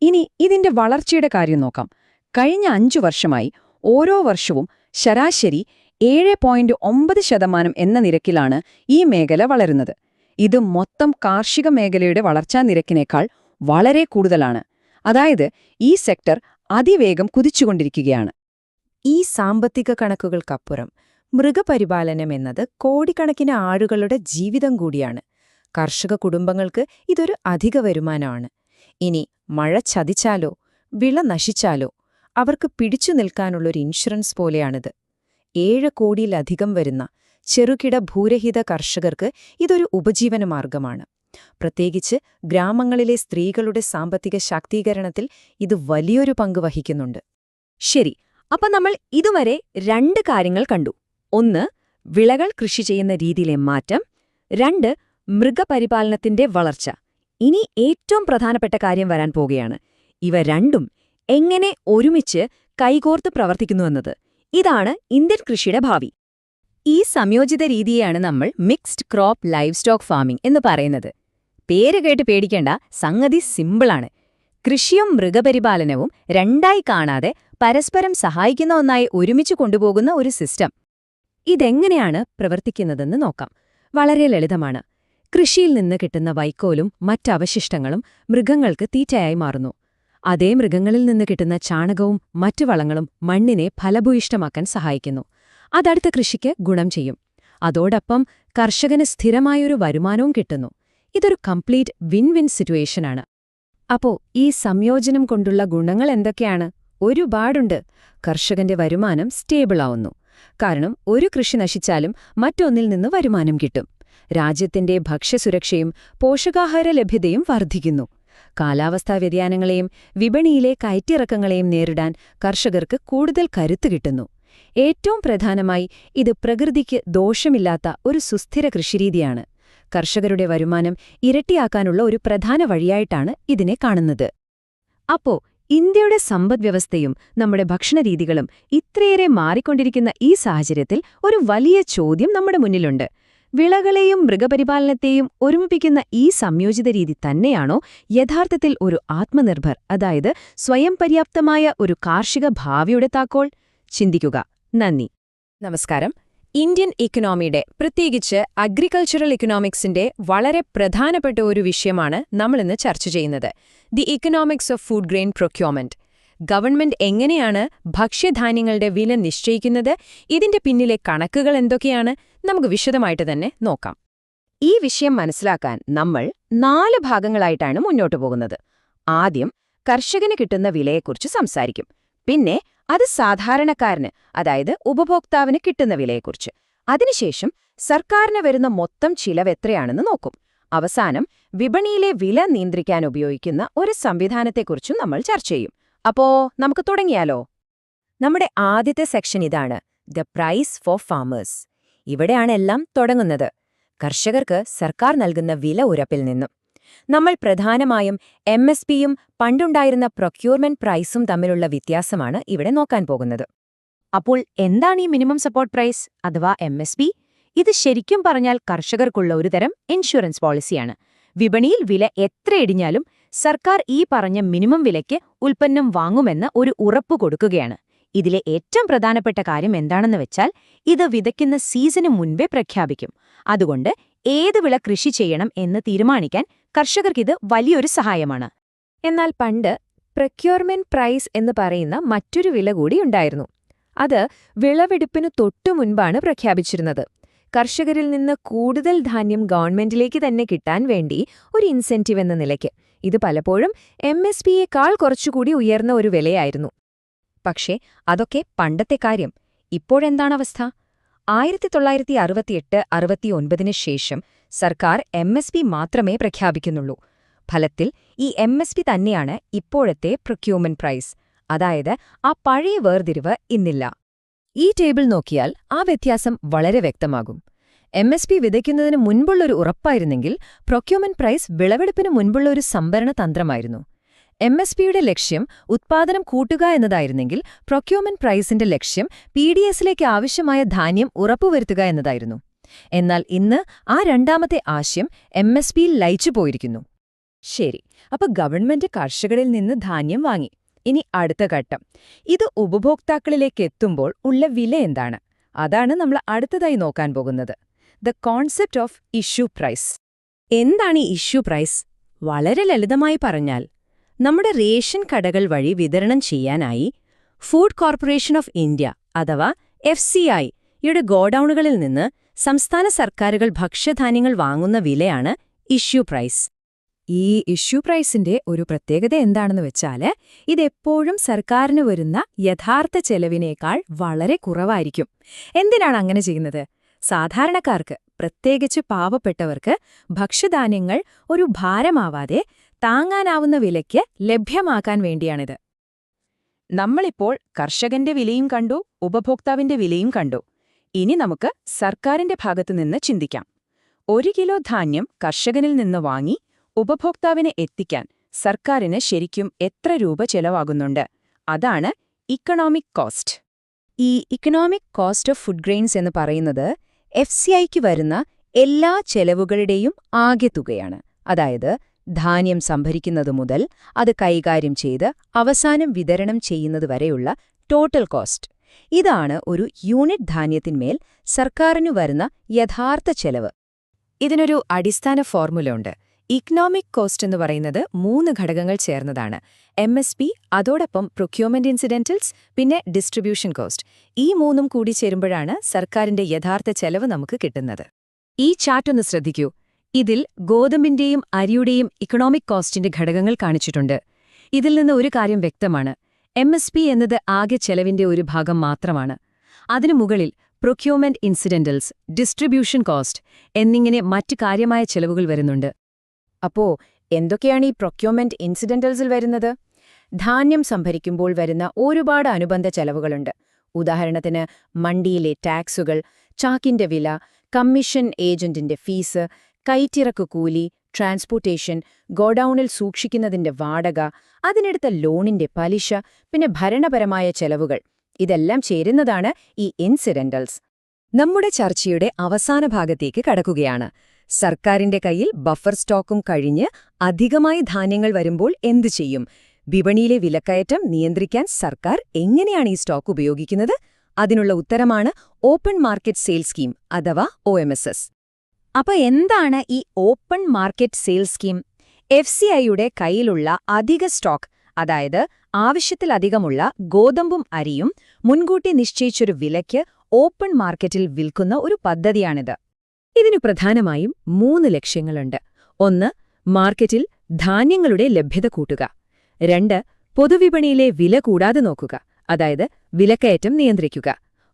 ഇനി ഇതിന്റെ വളർച്ചയുടെ കാര്യം നോക്കാം. കഴിഞ്ഞ 5 വർഷമായി ഓരോ വർഷവും ശരാശരി 7.9% എന്ന നിരക്കിലാണ് ഈ മേഖല വളരുന്നത്. ഇത് മൊത്തം കാർഷിക മേഖലയുടെ വളർച്ചാ നിരക്കിനേക്കാൾ വളരെ കൂടുതലാണ്. അതായത് ഈ സെക്ടർ അതിവേഗം കുതിച്ചുകൊണ്ടിരിക്കുകയാണ്. ഈ സാമ്പത്തിക കണക്കുകൾക്കപ്പുറം മൃഗപരിപാലനം എന്നത് കോടിക്കണക്കിന് ആളുകളുടെ ജീവിതം കൂടിയാണ്. കർഷക കുടുംബങ്ങൾക്ക് ഇതൊരു അധിക വരുമാനമാണ്. ഇനി മഴ ചതിച്ചാലോ വിള നശിച്ചാലോ അവർക്ക് പിടിച്ചു നിൽക്കാനുള്ളൊരു ഇൻഷുറൻസ് പോലെയാണിത്. 7 കോടിയിലധികം വരുന്ന ചെറുകിട ഭൂരഹിത കർഷകർക്ക് ഇതൊരു ഉപജീവനമാർഗമാണ്. പ്രത്യേകിച്ച് ഗ്രാമങ്ങളിലെ സ്ത്രീകളുടെ സാമ്പത്തിക ശാക്തീകരണത്തിൽ ഇത് വലിയൊരു പങ്ക് വഹിക്കുന്നുണ്ട്. ശരി, അപ്പൊ നമ്മൾ ഇതുവരെ 2 കാര്യങ്ങൾ കണ്ടു. 1, വിളകൾ കൃഷി ചെയ്യുന്ന രീതിയിലെ മാറ്റം. 2, മൃഗപരിപാലനത്തിന്റെ വളർച്ച. ഇനി ഏറ്റവും പ്രധാനപ്പെട്ട കാര്യം വരാൻ പോകുകയാണ്. ഇവ രണ്ടും എങ്ങനെ ഒരുമിച്ച് കൈകോർത്ത് പ്രവർത്തിക്കുന്നുവെന്നത്. ഇതാണ് ഇന്ത്യൻ കൃഷിയുടെ ഭാവി. ഈ സംയോജിത രീതിയെയാണ് നമ്മൾ mixed crop live stock farming എന്ന് പറയുന്നത്. പേര് കേട്ട് പേടിക്കേണ്ട, സംഗതി സിമ്പിളാണ്. കൃഷിയും മൃഗപരിപാലനവും രണ്ടായി കാണാതെ പരസ്പരം സഹായിക്കുന്ന ഒന്നായി ഒരുമിച്ച് കൊണ്ടുപോകുന്ന ഒരു സിസ്റ്റം. ഇതെങ്ങനെയാണ് പ്രവർത്തിക്കുന്നതെന്ന് നോക്കാം. വളരെ ലളിതമാണ്. കൃഷിയിൽ നിന്ന് കിട്ടുന്ന വൈക്കോലും മറ്റവശിഷ്ടങ്ങളും മൃഗങ്ങൾക്ക് തീറ്റയായി മാറുന്നു. അതേ മൃഗങ്ങളിൽ നിന്ന് കിട്ടുന്ന ചാണകവും മറ്റു വളങ്ങളും മണ്ണിനെ ഫലഭൂയിഷ്ടമാക്കാൻ സഹായിക്കുന്നു. അതടുത്ത കൃഷിക്ക് ഗുണം ചെയ്യും. അതോടൊപ്പം കർഷകന് സ്ഥിരമായൊരു വരുമാനവും കിട്ടുന്നു. ഇതൊരു കംപ്ലീറ്റ് വിൻ-വിൻ സിറ്റുവേഷനാണ്. അപ്പോ ഈ സംയോജനം കൊണ്ടുള്ള ഗുണങ്ങൾ എന്തൊക്കെയാണ്? ഒരുപാടുണ്ട്. കർഷകന്റെ വരുമാനം സ്റ്റേബിളാവുന്നു. കാരണം ഒരു കൃഷി നശിച്ചാലും മറ്റൊന്നിൽ നിന്ന് വരുമാനം കിട്ടും. രാജ്യത്തിന്റെ ഭക്ഷ്യസുരക്ഷയും പോഷകാഹാര ലഭ്യതയും വർദ്ധിക്കുന്നു. കാലാവസ്ഥാ വ്യതിയാനങ്ങളെയും വിപണിയിലെ കയറ്റിറക്കങ്ങളെയും നേരിടാൻ കർഷകർക്ക് കൂടുതൽ കരുത്ത് കിട്ടുന്നു. ഏറ്റവും പ്രധാനമായി ഇത് പ്രകൃതിക്ക് ദോഷമില്ലാത്ത ഒരു സുസ്ഥിര കൃഷിരീതിയാണ്. കർഷകരുടെ വരുമാനം ഇരട്ടിയാക്കാനുള്ള ഒരു പ്രധാന വഴിയായിട്ടാണ് ഇതിനെ കാണുന്നത്. അപ്പോ ഇന്ത്യയുടെ സമ്പദ്വ്യവസ്ഥയും നമ്മുടെ ഭക്ഷണരീതികളും ഇത്രയേറെ മാറിക്കൊണ്ടിരിക്കുന്ന ഈ സാഹചര്യത്തിൽ ഒരു വലിയ ചോദ്യം നമ്മുടെ മുന്നിലുണ്ട്. വിളകളെയും മൃഗപരിപാലനത്തെയും ഒരുമിപ്പിക്കുന്ന ഈ സംയോജിത രീതി തന്നെയാണോ യഥാർത്ഥത്തിൽ ഒരു ആത്മനിർഭർ, അതായത് സ്വയം പര്യാപ്തമായ ഒരു കാർഷിക ഭാവിയുടെ താക്കോൽ? ചിന്തിക്കുക. നന്ദി. നമസ്കാരം. ഇന്ത്യൻ ഇക്കണോമിയുടെ, പ്രത്യേകിച്ച് അഗ്രികൾച്ചറൽ ഇക്കണോമിക്സിന്റെ വളരെ പ്രധാനപ്പെട്ട ഒരു വിഷയമാണ് നമ്മളിന്ന് ചർച്ച ചെയ്യുന്നത്. The economics of food grain procurement. Government എങ്ങനെയാണ് ഭക്ഷ്യധാന്യങ്ങളുടെ വില നിശ്ചയിക്കുന്നത്? ഇതിന്റെ പിന്നിലെ കണക്കുകൾ എന്തൊക്കെയാണ്? നമുക്ക് വിശദമായിട്ട് തന്നെ നോക്കാം. ഈ വിഷയം മനസ്സിലാക്കാൻ നമ്മൾ 4 ഭാഗങ്ങളായിട്ടാണ് മുന്നോട്ടു പോകുന്നത്. ആദ്യം കർഷകന് കിട്ടുന്ന വിലയെക്കുറിച്ച് സംസാരിക്കും. പിന്നെ അത് സാധാരണക്കാരന്, അതായത് ഉപഭോക്താവിന് കിട്ടുന്ന വിലയെക്കുറിച്ച്. അതിനുശേഷം സർക്കാരിന് വരുന്ന മൊത്തം ചിലവ് എത്രയാണെന്ന് നോക്കും. അവസാനം വിപണിയിലെ വില നിയന്ത്രിക്കാൻ ഉപയോഗിക്കുന്ന ഒരു സംവിധാനത്തെക്കുറിച്ചും നമ്മൾ ചർച്ച ചെയ്യും. അപ്പോ നമുക്ക് തുടങ്ങിയാലോ? നമ്മുടെ ആദ്യത്തെ സെക്ഷൻ ഇതാണ്, ദ പ്രൈസ് ഫോർ ഫാമേഴ്സ്. ഇവിടെയാണ് എല്ലാം തുടങ്ങുന്നത്. കർഷകർക്ക് സർക്കാർ നൽകുന്ന വില ഉറപ്പിൽ നിന്നും. നമ്മൾ പ്രധാനമായും MSPയും പണ്ടുണ്ടായിരുന്ന പ്രൊക്യൂർമെന്റ് പ്രൈസും തമ്മിലുള്ള വ്യത്യാസമാണ് ഇവിടെ നോക്കാൻ പോകുന്നത്. അപ്പോൾ എന്താണ് ഈ മിനിമം സപ്പോർട്ട് പ്രൈസ് അഥവാ MSP? ഇത് ശരിക്കും പറഞ്ഞാൽ കർഷകർക്കുള്ള ഒരു തരം ഇൻഷുറൻസ് പോളിസിയാണ്. വിപണിയിൽ വില എത്ര ഇടിഞ്ഞാലും സർക്കാർ ഈ പറഞ്ഞ മിനിമം വിലയ്ക്ക് ഉൽപ്പന്നം വാങ്ങുമെന്ന് ഒരു ഉറപ്പ് കൊടുക്കുകയാണ്. ഇതിലെ ഏറ്റവും പ്രധാനപ്പെട്ട കാര്യം എന്താണെന്ന് വെച്ചാൽ ഇത് വിതയ്ക്കുന്ന സീസണിന് മുൻപേ പ്രഖ്യാപിക്കും. അതുകൊണ്ട് ഏത് വിള കൃഷി ചെയ്യണം എന്ന് തീരുമാനിക്കാൻ കർഷകർക്കിത് വലിയൊരു സഹായമാണ്. എന്നാൽ പണ്ട് പ്രൊക്യൂർമെന്റ് പ്രൈസ് എന്ന് പറയുന്ന മറ്റൊരു വില കൂടി ഉണ്ടായിരുന്നു. അത് വിളവെടുപ്പിനു തൊട്ടുമുൻപാണ് പ്രഖ്യാപിച്ചിരുന്നത്. കർഷകരിൽ നിന്ന് കൂടുതൽ ധാന്യം ഗവൺമെന്റിലേക്ക് തന്നെ കിട്ടാൻ വേണ്ടി ഒരു ഇൻസെന്റീവ് എന്ന നിലയ്ക്ക്. ഇത് പലപ്പോഴും MSPയേക്കാൾ കുറച്ചുകൂടി ഉയർന്ന ഒരു വിലയായിരുന്നു. പക്ഷേ അതൊക്കെ പണ്ടത്തെ കാര്യം. ഇപ്പോഴെന്താണ് അവസ്ഥ? 1968-69 ശേഷം സർക്കാർ MSP മാത്രമേ പ്രഖ്യാപിക്കുന്നുള്ളൂ. ഫലത്തിൽ ഈ MSP തന്നെയാണ് ഇപ്പോഴത്തെ പ്രൊക്യൂർമെന്റ് പ്രൈസ്. അതായത് ആ പഴയ വേർതിരിവ് ഇന്നില്ല. ഈ ടേബിൾ നോക്കിയാൽ ആ വ്യത്യാസം വളരെ വ്യക്തമാകും. MSP വിതയ്ക്കുന്നതിന് മുൻപുള്ളൊരു ഉറപ്പായിരുന്നെങ്കിൽ പ്രൊക്യൂർമെന്റ് പ്രൈസ് വിളവെടുപ്പിന് മുൻപുള്ള ഒരു സംഭരണ തന്ത്രമായിരുന്നു. MSPയുടെ ലക്ഷ്യം ഉത്പാദനം കൂട്ടുക എന്നതായിരുന്നെങ്കിൽ പ്രൊക്യൂർമെന്റ് പ്രൈസിന്റെ ലക്ഷ്യം PDSലേക്ക് ആവശ്യമായ ധാന്യം ഉറപ്പുവരുത്തുക എന്നതായിരുന്നു. എന്നാൽ ഇന്ന് ആ രണ്ടാമത്തെ ആശയം MSPയിൽ ലയിച്ചുപോയിരിക്കുന്നു. ശരി, അപ്പൊ ഗവൺമെന്റ് കർഷകരിൽ നിന്ന് ധാന്യം വാങ്ങി. ഇനി അടുത്ത ഘട്ടം, ഇത് ഉപഭോക്താക്കളിലേക്ക് എത്തുമ്പോൾ ഉള്ള വില എന്താണ്? അതാണ് നമ്മൾ അടുത്തതായി നോക്കാൻ പോകുന്നത്, the concept of issue price. എന്താണ് ഈ ഇഷ്യൂ പ്രൈസ്? വളരെ ലളിതമായി പറഞ്ഞാൽ, നമ്മുടെ റേഷൻ കടകൾ വഴി വിതരണം ചെയ്യാനായി ഫുഡ് കോർപ്പറേഷൻ ഓഫ് ഇന്ത്യ അഥവാ FCI യുടെ ഗോഡൌണുകളിൽ നിന്ന് സംസ്ഥാന സർക്കാരുകൾ ഭക്ഷ്യധാന്യങ്ങൾ വാങ്ങുന്ന വിലയാണ് ഇഷ്യൂ പ്രൈസ്. ഈ ഇഷ്യൂ പ്രൈസിന്റെ ഒരു പ്രത്യേകത എന്താണെന്ന് വെച്ചാൽ ഇതെപ്പോഴും സർക്കാരിന് വരുന്ന യഥാർത്ഥ ചെലവിനേക്കാൾ വളരെ കുറവായിരിക്കും. എന്തിനാണ് അങ്ങനെ ചെയ്യുന്നത്? സാധാരണക്കാർക്ക്, പ്രത്യേകിച്ച് പാവപ്പെട്ടവർക്ക് ഭക്ഷ്യധാന്യങ്ങൾ ഒരു ഭാരമാവാതെ താങ്ങാനാവുന്ന വിലയ്ക്ക് ലഭ്യമാക്കാൻ വേണ്ടിയാണിത്. നമ്മളിപ്പോൾ കർഷകന്റെ വിലയും കണ്ടു, ഉപഭോക്താവിന്റെ വിലയും കണ്ടു. ഇനി നമുക്ക് സർക്കാരിന്റെ ഭാഗത്തുനിന്ന് ചിന്തിക്കാം. 1 കിലോ ധാന്യം കർഷകനിൽ നിന്ന് വാങ്ങി ഉപഭോക്താവിന് എത്തിക്കാൻ സർക്കാരിന് ശരിക്കും എത്ര രൂപ ചെലവാകുന്നുണ്ട്? അതാണ് ഇക്കണോമിക് കോസ്റ്റ്. ഈ economic cost of food grains എന്ന് പറയുന്നത് FCIക്ക് വരുന്ന എല്ലാ ചെലവുകളുടെയും ആകെ തുകയാണ്. അതായത് ധാന്യം സംഭരിക്കുന്നതു മുതൽ അത് കൈകാര്യം ചെയ്ത് അവസാനം വിതരണം ചെയ്യുന്നതുവരെയുള്ള ടോട്ടൽ കോസ്റ്റ്. ഇതാണ് ഒരു യൂണിറ്റ് ധാന്യത്തിന്മേൽ സർക്കാരിനു വരുന്ന യഥാർത്ഥ ചെലവ്. ഇതിനൊരു അടിസ്ഥാന ഫോർമുല ഉണ്ട്. ഇക്കണോമിക് കോസ്റ്റ് എന്ന് പറയുന്നത് 3 ഘടകങ്ങൾ ചേർന്നതാണ്. MSP, അതോടൊപ്പം പ്രൊക്യൂർമെന്റ് ഇൻസിഡന്റൽസ്, പിന്നെ ഡിസ്ട്രിബ്യൂഷൻ കോസ്റ്റ്. ഈ 3ഉം കൂടി ചേരുമ്പോഴാണ് സർക്കാരിന്റെ യഥാർത്ഥ ചെലവ് നമുക്ക് കിട്ടുന്നത്. ഈ ചാർട്ടൊന്ന് ശ്രദ്ധിക്കൂ. ഇതിൽ ഗോതമ്പിന്റെയും അരിയുടെയും ഇക്കണോമിക് കോസ്റ്റിന്റെ ഘടകങ്ങൾ കാണിച്ചിട്ടുണ്ട്. ഇതിൽ നിന്ന് ഒരു കാര്യം വ്യക്തമാണ്, MSP എന്നത് ആകെ ചെലവിന്റെ ഒരു ഭാഗം മാത്രമാണ്. അതിനു മുകളിൽ പ്രൊക്യൂർമെന്റ് ഇൻസിഡന്റൽസ്, ഡിസ്ട്രിബ്യൂഷൻ കോസ്റ്റ് എന്നിങ്ങനെ മറ്റ് കാര്യമായ ചെലവുകൾ വരുന്നുണ്ട്. അപ്പോ എന്തൊക്കെയാണ് ഈ പ്രൊക്യൂർമെന്റ് ഇൻസിഡന്റൽസിൽ വരുന്നത്? ധാന്യം സംഭരിക്കുമ്പോൾ വരുന്ന ഒരുപാട് അനുബന്ധ ചെലവുകളുണ്ട്. ഉദാഹരണത്തിന് മണ്ടിയിലെ ടാക്സുകൾ, ചാക്കിന്റെ വില, കമ്മീഷൻ ഏജന്റിന്റെ ഫീസ്, കയറ്റിറക്ക് കൂലി, ട്രാൻസ്പോർട്ടേഷൻ, ഗോഡൌണിൽ സൂക്ഷിക്കുന്നതിന്റെ വാടക, അതിനെടുത്ത ലോണിന്റെ പലിശ, പിന്നെ ഭരണപരമായ ചെലവുകൾ. ഇതെല്ലാം ചേരുന്നതാണ് ഈ ഇൻസിഡന്റൽസ്. നമ്മുടെ ചർച്ചയുടെ അവസാന ഭാഗത്തേക്ക് കടക്കുകയാണ്. സർക്കാരിന്റെ കയ്യിൽ ബഫർ സ്റ്റോക്കും കഴിഞ്ഞ് അധികമായി ധാന്യങ്ങൾ വരുമ്പോൾ എന്തു ചെയ്യും? വിപണിയിലെ വിലക്കയറ്റം നിയന്ത്രിക്കാൻ സർക്കാർ എങ്ങനെയാണ് ഈ സ്റ്റോക്ക് ഉപയോഗിക്കുന്നത്? അതിനുള്ള ഉത്തരമാണ് ഓപ്പൺ മാർക്കറ്റ് സെയിൽ സ്കീം അഥവാ OMSS. അപ്പൊ എന്താണ് ഈ ഓപ്പൺ മാർക്കറ്റ് സെയിൽ സ്കീം? FCIയുടെ കയ്യിലുള്ള അധിക സ്റ്റോക്ക്, അതായത് ആവശ്യത്തിലധികമുള്ള ഗോതമ്പും അരിയും മുൻകൂട്ടി നിശ്ചയിച്ചൊരു വിലയ്ക്ക് ഓപ്പൺ മാർക്കറ്റിൽ വിൽക്കുന്ന ഒരു പദ്ധതിയാണിത്. ഇതിനു പ്രധാനമായും 3 ലക്ഷ്യങ്ങളുണ്ട്. 1. മാർക്കറ്റിൽ ധാന്യങ്ങളുടെ ലഭ്യത കൂട്ടുക. 2. പൊതുവിപണിയിലെ വില കൂടാതെ നോക്കുക, അതായത് വിലക്കയറ്റം നിയന്ത്രിക്കുക.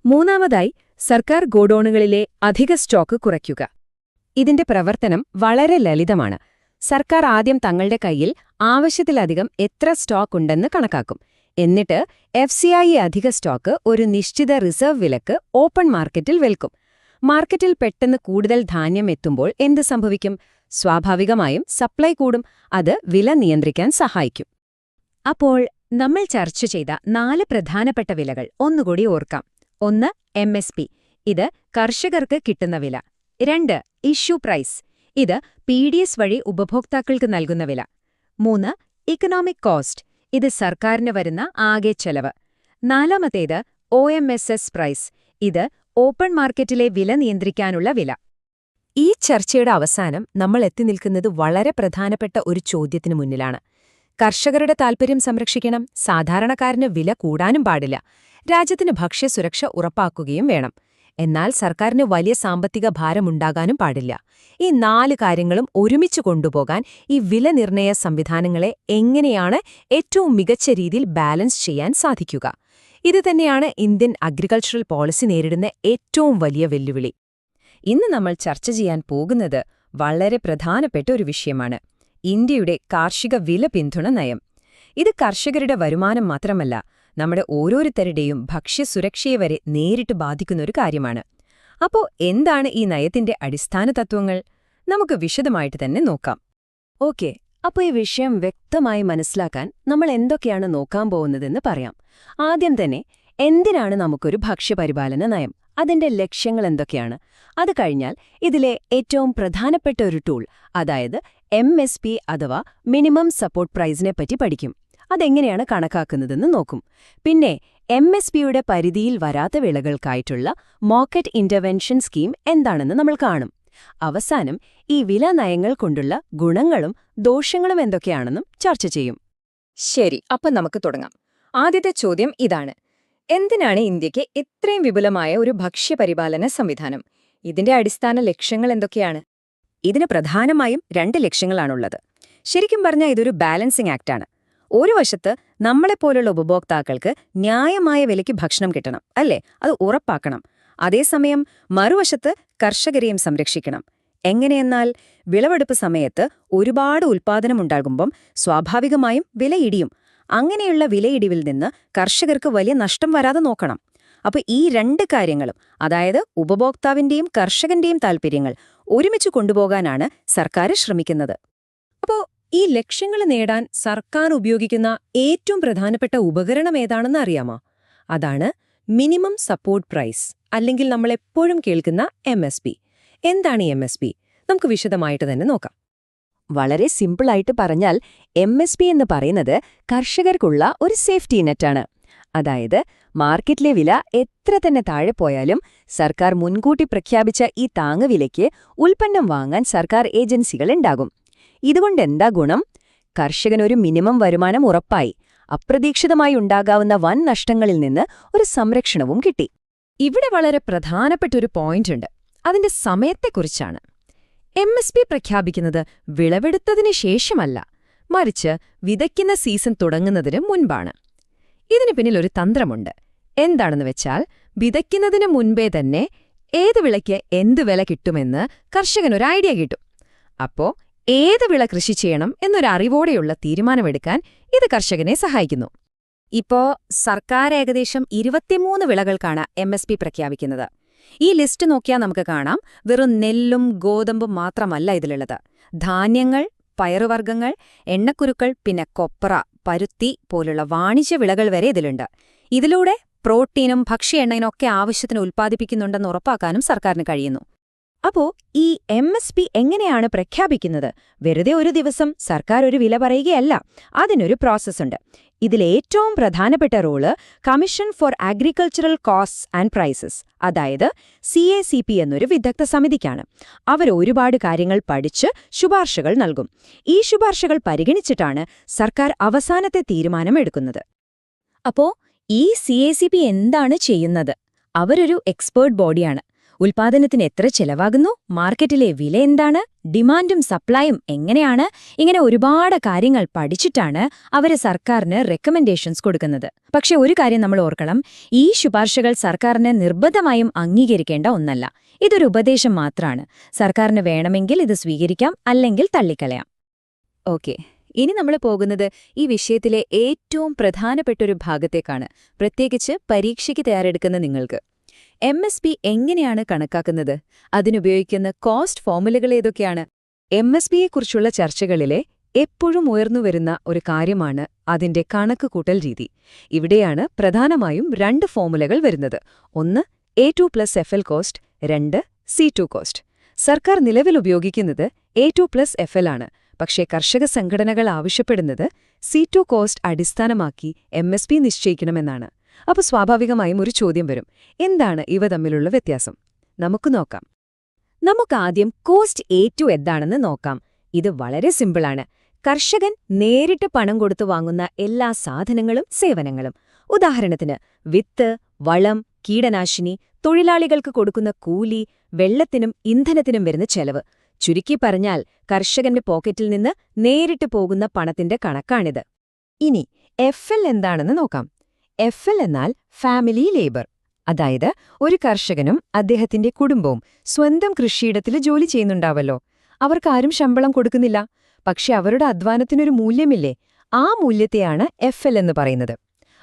മൂന്നാമതായി, സർക്കാർ ഗോഡൌണുകളിലെ അധിക സ്റ്റോക്ക് കുറയ്ക്കുക. ഇതിന്റെ പ്രവർത്തനം വളരെ ലളിതമാണ്. സർക്കാർ ആദ്യം തങ്ങളുടെ കയ്യിൽ ആവശ്യത്തിലധികം എത്ര സ്റ്റോക്ക് ഉണ്ടെന്ന് കണക്കാക്കും. എന്നിട്ട് FCI അധിക സ്റ്റോക്ക് ഒരു നിശ്ചിത റിസർവ് വിലക്ക് ഓപ്പൺ മാർക്കറ്റിൽ വിൽക്കും. മാർക്കറ്റിൽ പെട്ടെന്ന് കൂടുതൽ ധാന്യം എത്തുമ്പോൾ എന്ത് സംഭവിക്കും? സ്വാഭാവികമായും സപ്ലൈ കൂടും. അത് വില നിയന്ത്രിക്കാൻ സഹായിക്കും. അപ്പോൾ നമ്മൾ ചർച്ച ചെയ്ത 4 പ്രധാനപ്പെട്ട വിലകൾ ഒന്നുകൂടി ഓർക്കാം. 1. MSP. ഇത് കർഷകർക്ക് കിട്ടുന്ന വില. 2. Issue price. ഇത് PDS വഴി ഉപഭോക്താക്കൾക്ക് നൽകുന്ന വില. 3. Economic cost. ഇത് സർക്കാരിന് വരുന്ന ആകെ ചെലവ്. 4. OMSS price. ഇത് ഓപ്പൺ മാർക്കറ്റിലെ വില നിയന്ത്രിക്കാനുള്ള വില. ഈ ചർച്ചയുടെ അവസാനം നമ്മൾ എത്തിനിൽക്കുന്നത് വളരെ പ്രധാനപ്പെട്ട ഒരു ചോദ്യത്തിനു മുന്നിലാണ്. കർഷകരുടെ താൽപര്യം സംരക്ഷിക്കണം, സാധാരണക്കാരന് വില കൂടാനും പാടില്ല, രാജ്യത്തിന് ഭക്ഷ്യസുരക്ഷ ഉറപ്പാക്കുകയും വേണം. എന്നാൽ സർക്കാരിന് വലിയ സാമ്പത്തിക ഭാരമുണ്ടാകാനും പാടില്ല. ഈ 4 കാര്യങ്ങളും ഒരുമിച്ച് കൊണ്ടുപോകാൻ ഈ വില നിർണയ സംവിധാനങ്ങളെ എങ്ങനെയാണ് ഏറ്റവും മികച്ച രീതിയിൽ ബാലൻസ് ചെയ്യാൻ സാധിക്കുക? ഇത് തന്നെയാണ് ഇന്ത്യൻ അഗ്രികൾച്ചറൽ പോളിസി നേരിടുന്ന ഏറ്റവും വലിയ വെല്ലുവിളി. ഇന്ന് നമ്മൾ ചർച്ച ചെയ്യാൻ പോകുന്നത് വളരെ പ്രധാനപ്പെട്ട ഒരു വിഷയമാണ്: ഇന്ത്യയുടെ കാർഷിക വില പിന്തുണ നയം. ഇത് കർഷകരുടെ വരുമാനം മാത്രമല്ല, നമ്മുടെ ഓരോരുത്തരുടെയും ഭക്ഷ്യസുരക്ഷയെ വരെ നേരിട്ട് ബാധിക്കുന്നൊരു കാര്യമാണ്. അപ്പോൾ എന്താണ് ഈ നയത്തിന്റെ അടിസ്ഥാന തത്വങ്ങൾ? നമുക്ക് വിശദമായിട്ട് തന്നെ നോക്കാം. ഓക്കെ, അപ്പോൾ ഈ വിഷയം വ്യക്തമായി മനസ്സിലാക്കാൻ നമ്മൾ എന്തൊക്കെയാണ് നോക്കാൻ പോകുന്നതെന്ന് പറയാം. ആദ്യം തന്നെ, എന്തിനാണ് നമുക്കൊരു ഭക്ഷ്യപരിപാലന നയം? അതിന്റെ ലക്ഷ്യങ്ങൾ എന്തൊക്കെയാണ്? അത് കഴിഞ്ഞാൽ ഇതിലെ ഏറ്റവും പ്രധാനപ്പെട്ട ഒരു ടൂൾ, അതായത് MSP അഥവാ മിനിമം സപ്പോർട്ട് പ്രൈസിനെ പറ്റി പഠിക്കും. അതെങ്ങനെയാണ് കണക്കാക്കുന്നതെന്ന് നോക്കും. പിന്നെ MSPയുടെ പരിധിയിൽ വരാത്ത വിളകൾക്കായിട്ടുള്ള മാർക്കറ്റ് ഇന്റർവെൻഷൻ സ്കീം എന്താണെന്ന് നമ്മൾ കാണും. അവസാനം ഈ വില നയങ്ങൾ കൊണ്ടുള്ള ഗുണങ്ങളും ദോഷങ്ങളും എന്തൊക്കെയാണെന്നും ചർച്ച ചെയ്യും. ശരി, അപ്പം നമുക്ക് തുടങ്ങാം. ആദ്യത്തെ ചോദ്യം ഇതാണ്: എന്തിനാണ് ഇന്ത്യക്ക് ഇത്രയും വിപുലമായ ഒരു ഭക്ഷ്യപരിപാലന സംവിധാനം? ഇതിന്റെ അടിസ്ഥാന ലക്ഷ്യങ്ങൾ എന്തൊക്കെയാണ്? ഇതിന് പ്രധാനമായും 2 ലക്ഷ്യങ്ങളാണുള്ളത്. ശരിക്കും പറഞ്ഞാൽ ഇതൊരു ബാലൻസിംഗ് ആക്ടാണ്. ഒരു വശത്ത് നമ്മളെപ്പോലുള്ള ഉപഭോക്താക്കൾക്ക് ന്യായമായ വിലയ്ക്ക് ഭക്ഷണം കിട്ടണം, അല്ലേ? അത് ഉറപ്പാക്കണം. അതേസമയം മറുവശത്ത് കർഷകരെയും സംരക്ഷിക്കണം. എങ്ങനെയെന്നാൽ, വിളവെടുപ്പ് സമയത്ത് ഒരുപാട് ഉൽപ്പാദനമുണ്ടാകുമ്പം സ്വാഭാവികമായും വില ഇടിയും. അങ്ങനെയുള്ള വിലയിടിവിൽ നിന്ന് കർഷകർക്ക് വലിയ നഷ്ടം വരാതെ നോക്കണം. അപ്പോൾ ഈ 2 കാര്യങ്ങളും, അതായത് ഉപഭോക്താവിന്റെയും കർഷകന്റെയും താൽപ്പര്യങ്ങൾ ഒരുമിച്ച് കൊണ്ടുപോകാനാണ് സർക്കാർ ശ്രമിക്കുന്നത്. അപ്പോൾ ഈ ലക്ഷ്യങ്ങൾ നേടാൻ സർക്കാർ ഉപയോഗിക്കുന്ന ഏറ്റവും പ്രധാനപ്പെട്ട ഉപകരണം ഏതാണെന്ന് അറിയാമോ? അതാണ് മിനിമം സപ്പോർട്ട് പ്രൈസ്, അല്ലെങ്കിൽ നമ്മളെപ്പോഴും കേൾക്കുന്ന MSP. എന്താണ് ഈ MSP? നമുക്ക് വിശദമായിട്ട് തന്നെ നോക്കാം. വളരെ സിമ്പിളായിട്ട് പറഞ്ഞാൽ MSP എന്ന് പറയുന്നത് കർഷകർക്കുള്ള ഒരു സേഫ്റ്റി നെറ്റാണ്. അതായത് മാർക്കറ്റിലെ വില എത്ര തന്നെ താഴെ പോയാലും സർക്കാർ മുൻകൂട്ടി പ്രഖ്യാപിച്ച ഈ താങ്ങുവിലയ്ക്ക് ഉൽപ്പന്നം വാങ്ങാൻ സർക്കാർ ഏജൻസികളുണ്ടാകും. ഇതുകൊണ്ടെന്താ ഗുണം? കർഷകനൊരു മിനിമം വരുമാനം ഉറപ്പായി, അപ്രതീക്ഷിതമായി ഉണ്ടാകാവുന്ന വൻ നഷ്ടങ്ങളിൽ നിന്ന് ഒരു സംരക്ഷണവും കിട്ടി. ഇവിടെ വളരെ പ്രധാനപ്പെട്ടൊരു പോയിന്റുണ്ട്. അതിന്റെ സമയത്തെക്കുറിച്ചാണ്. MSP പ്രഖ്യാപിക്കുന്നത് വിളവെടുത്തതിന് ശേഷമല്ല, മറിച്ച് വിതയ്ക്കുന്ന സീസൺ തുടങ്ങുന്നതിന് മുൻപാണ്. ഇതിന് പിന്നിൽ ഒരു തന്ത്രമുണ്ട്. എന്താണെന്ന് വെച്ചാൽ, വിതയ്ക്കുന്നതിന് മുൻപേ തന്നെ ഏത് വിളയ്ക്ക് എന്ത് വില കിട്ടുമെന്ന് കർഷകനൊരു ഐഡിയ കിട്ടും. അപ്പോ ഏത് വിള കൃഷി ചെയ്യണം എന്നൊരറിവോടെയുള്ള തീരുമാനമെടുക്കാൻ ഇത് കർഷകനെ സഹായിക്കുന്നു. ഇപ്പോ സർക്കാർ ഏകദേശം 23 വിളകൾക്കാണ് MSP പ്രഖ്യാപിക്കുന്നത്. ഈ ലിസ്റ്റ് നോക്കിയാൽ നമുക്ക് കാണാം, വെറും നെല്ലും ഗോതമ്പും മാത്രമല്ല ഇതിലുള്ളത്. ധാന്യങ്ങൾ, പയറുവർഗ്ഗങ്ങൾ, എണ്ണക്കുരുക്കൾ, പിന്നെ കൊപ്ര, പരുത്തി പോലുള്ള വാണിജ്യ വിളകൾ വരെ ഇതിലുണ്ട്. ഇതിലൂടെ പ്രോട്ടീനും ഭക്ഷ്യ എണ്ണയിനൊക്കെ ആവശ്യത്തിന് ഉൽപ്പാദിപ്പിക്കുന്നുണ്ടെന്ന് ഉറപ്പാക്കാനും സർക്കാരിന് കഴിയുന്നു. അപ്പോ ഈ MSP എങ്ങനെയാണ് പ്രഖ്യാപിക്കുന്നത്? വെറുതെ ഒരു ദിവസം സർക്കാർ ഒരു വില പറയുകയല്ല, അതിനൊരു പ്രോസസ്സുണ്ട്. ഇതിലേറ്റവും പ്രധാനപ്പെട്ട role commission for agricultural costs and prices, അതായത് CACP എന്നൊരു വിദഗ്ധ സമിതിക്കാണ്. അവർ ഒരുപാട് കാര്യങ്ങൾ പഠിച്ച് ശുപാർശകൾ നൽകും. ഈ ശുപാർശകൾ പരിഗണിച്ചിട്ടാണ് സർക്കാർ അവസാനത്തെ തീരുമാനമെടുക്കുന്നത്. അപ്പോ ഈ CACP എന്താണ് ചെയ്യുന്നത്? അവരൊരു എക്സ്പേർട്ട് ബോഡിയാണ്. ഉൽപാദനത്തിന് എത്ര ചെലവാകുന്നു, മാർക്കറ്റിലെ വില എന്താണ്, ഡിമാൻഡും സപ്ലൈയും എങ്ങനെയാണ്, ഇങ്ങനെ ഒരുപാട് കാര്യങ്ങൾ പഠിച്ചിട്ടാണ് അവര് സർക്കാരിന് റെക്കമെൻഡേഷൻസ് കൊടുക്കുന്നത്. പക്ഷെ ഒരു കാര്യം നമ്മൾ ഓർക്കണം, ഈ ശുപാർശകൾ സർക്കാരിന് നിർബന്ധമായും അംഗീകരിക്കേണ്ട ഒന്നല്ല. ഇതൊരു ഉപദേശം മാത്രമാണ്. സർക്കാരിന് വേണമെങ്കിൽ ഇത് സ്വീകരിക്കാം, അല്ലെങ്കിൽ തള്ളിക്കളയാം. ഓക്കെ, ഇനി നമ്മൾ പോകുന്നത് ഈ വിഷയത്തിലെ ഏറ്റവും പ്രധാനപ്പെട്ടൊരു ഭാഗത്തേക്കാണ്, പ്രത്യേകിച്ച് പരീക്ഷയ്ക്ക് തയ്യാറെടുക്കുന്ന നിങ്ങൾക്ക്. MSP എങ്ങനെയാണ് കണക്കാക്കുന്നത്? അതിനുപയോഗിക്കുന്ന കോസ്റ്റ് ഫോർമുലകൾ ഏതൊക്കെയാണ്? MSPയെക്കുറിച്ചുള്ള ചർച്ചകളിലെ എപ്പോഴും ഉയർന്നുവരുന്ന ഒരു കാര്യമാണ് അതിന്റെ കണക്കുകൂട്ടൽ രീതി. ഇവിടെയാണ് പ്രധാനമായും 2 ഫോർമുലകൾ വരുന്നത്. ഒന്ന് A2+FL കോസ്റ്റ്, 2 C2 കോസ്റ്റ്. സർക്കാർ നിലവിൽ ഉപയോഗിക്കുന്നത് A2+FL ആണ്. പക്ഷേ കർഷക സംഘടനകൾ ആവശ്യപ്പെടുന്നത് C2 കോസ്റ്റ് അടിസ്ഥാനമാക്കി MSP നിശ്ചയിക്കണമെന്നാണ്. അപ്പോൾ സ്വാഭാവികമായും ഒരു ചോദ്യം വരും, എന്താണ് ഇവ തമ്മിലുള്ള വ്യത്യാസം? നമുക്ക് നോക്കാം. നമുക്കാദ്യം കോസ്റ്റ് A2 എന്താണെന്ന് നോക്കാം. ഇത് വളരെ സിമ്പിളാണ്. കർഷകൻ നേരിട്ട് പണം കൊടുത്തു വാങ്ങുന്ന എല്ലാ സാധനങ്ങളും സേവനങ്ങളും. ഉദാഹരണത്തിന് വിത്ത്, വളം, കീടനാശിനി, തൊഴിലാളികൾക്ക് കൊടുക്കുന്ന കൂലി, വെള്ളത്തിനും ഇന്ധനത്തിനും വരുന്ന ചെലവ്. ചുരുക്കി പറഞ്ഞാൽ കർഷകന്റെ പോക്കറ്റിൽ നിന്ന് നേരിട്ട് പോകുന്ന പണത്തിന്റെ കണക്കാണിത്. ഇനി FL എന്താണെന്ന് നോക്കാം. FL എന്നാൽ ഫാമിലി ലേബർ. അതായത് ഒരു കർഷകനും അദ്ദേഹത്തിന്റെ കുടുംബവും സ്വന്തം കൃഷിയിടത്തിൽ ജോലി ചെയ്യുന്നുണ്ടാവല്ലോ. അവർക്കാരും ശമ്പളം കൊടുക്കുന്നില്ല. പക്ഷെ അവരുടെ അധ്വാനത്തിനൊരു മൂല്യമില്ലേ? ആ മൂല്യത്തെയാണ് FL എന്ന് പറയുന്നത്.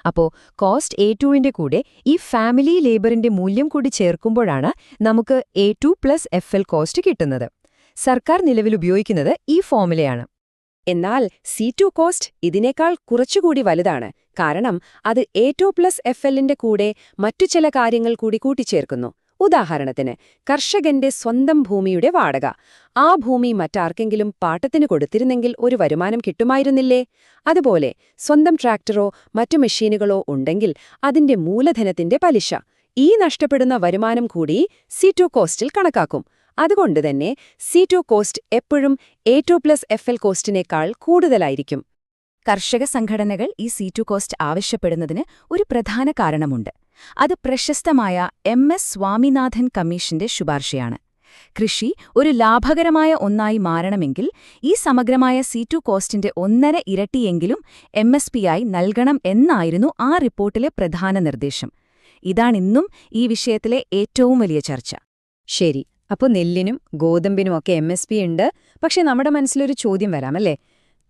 അപ്പോ കോസ്റ്റ് A2വിന്റെ കൂടെ ഈ ഫാമിലി ലേബറിന്റെ മൂല്യം കൂടി ചേർക്കുമ്പോഴാണ് നമുക്ക് A2+FL കോസ്റ്റ് കിട്ടുന്നത്. സർക്കാർ നിലവിൽ ഉപയോഗിക്കുന്നത് ഈ ഫോർമുലയാണ്. എന്നാൽ C2 കോസ്റ്റ് ഇതിനേക്കാൾ കുറച്ചുകൂടി വലുതാണ്. കാരണം അത് A2+FLന്റെ കൂടെ മറ്റു ചില കാര്യങ്ങൾ കൂടി കൂട്ടിച്ചേർക്കുന്നു. ഉദാഹരണത്തിന് കർഷകന്റെ സ്വന്തം ഭൂമിയുടെ വാടക. ആ ഭൂമി മറ്റാർക്കെങ്കിലും പാട്ടത്തിന് കൊടുത്തിരുന്നെങ്കിൽ ഒരു വരുമാനം കിട്ടുമായിരുന്നില്ലേ? അതുപോലെ സ്വന്തം ട്രാക്ടറോ മറ്റു മെഷീനുകളോ ഉണ്ടെങ്കിൽ അതിന്റെ മൂലധനത്തിന്റെ പലിശ. ഈ നഷ്ടപ്പെടുന്ന വരുമാനം കൂടി C2 കോസ്റ്റിൽ കണക്കാക്കും. അതുകൊണ്ടുതന്നെ C2 കോസ്റ്റ് എപ്പോഴും A2+FL കോസ്റ്റിനേക്കാൾ കൂടുതലായിരിക്കും. കർഷക സംഘടനകൾ ഈ C2 കോസ്റ്റ് ആവശ്യപ്പെടുന്നതിന് ഒരു പ്രധാന കാരണമുണ്ട്. അത് പ്രശസ്തമായ MS സ്വാമിനാഥൻ കമ്മീഷന്റെ ശുപാർശയാണ്. കൃഷി ഒരു ലാഭകരമായ ഒന്നായി മാറണമെങ്കിൽ ഈ സമഗ്രമായ C2 കോസ്റ്റിന്റെ 1.5 ഇരട്ടിയെങ്കിലും MSPയായി നൽകണം എന്നായിരുന്നു ആ റിപ്പോർട്ടിലെ പ്രധാന നിർദ്ദേശം. ഇതാണിന്നും ഈ വിഷയത്തിലെ ഏറ്റവും വലിയ ചർച്ച. ശരി, അപ്പോൾ നെല്ലിനും ഗോതമ്പിനുമൊക്കെ MSP ഉണ്ട്. പക്ഷെ നമ്മുടെ മനസ്സിലൊരു ചോദ്യം വരാമല്ലേ?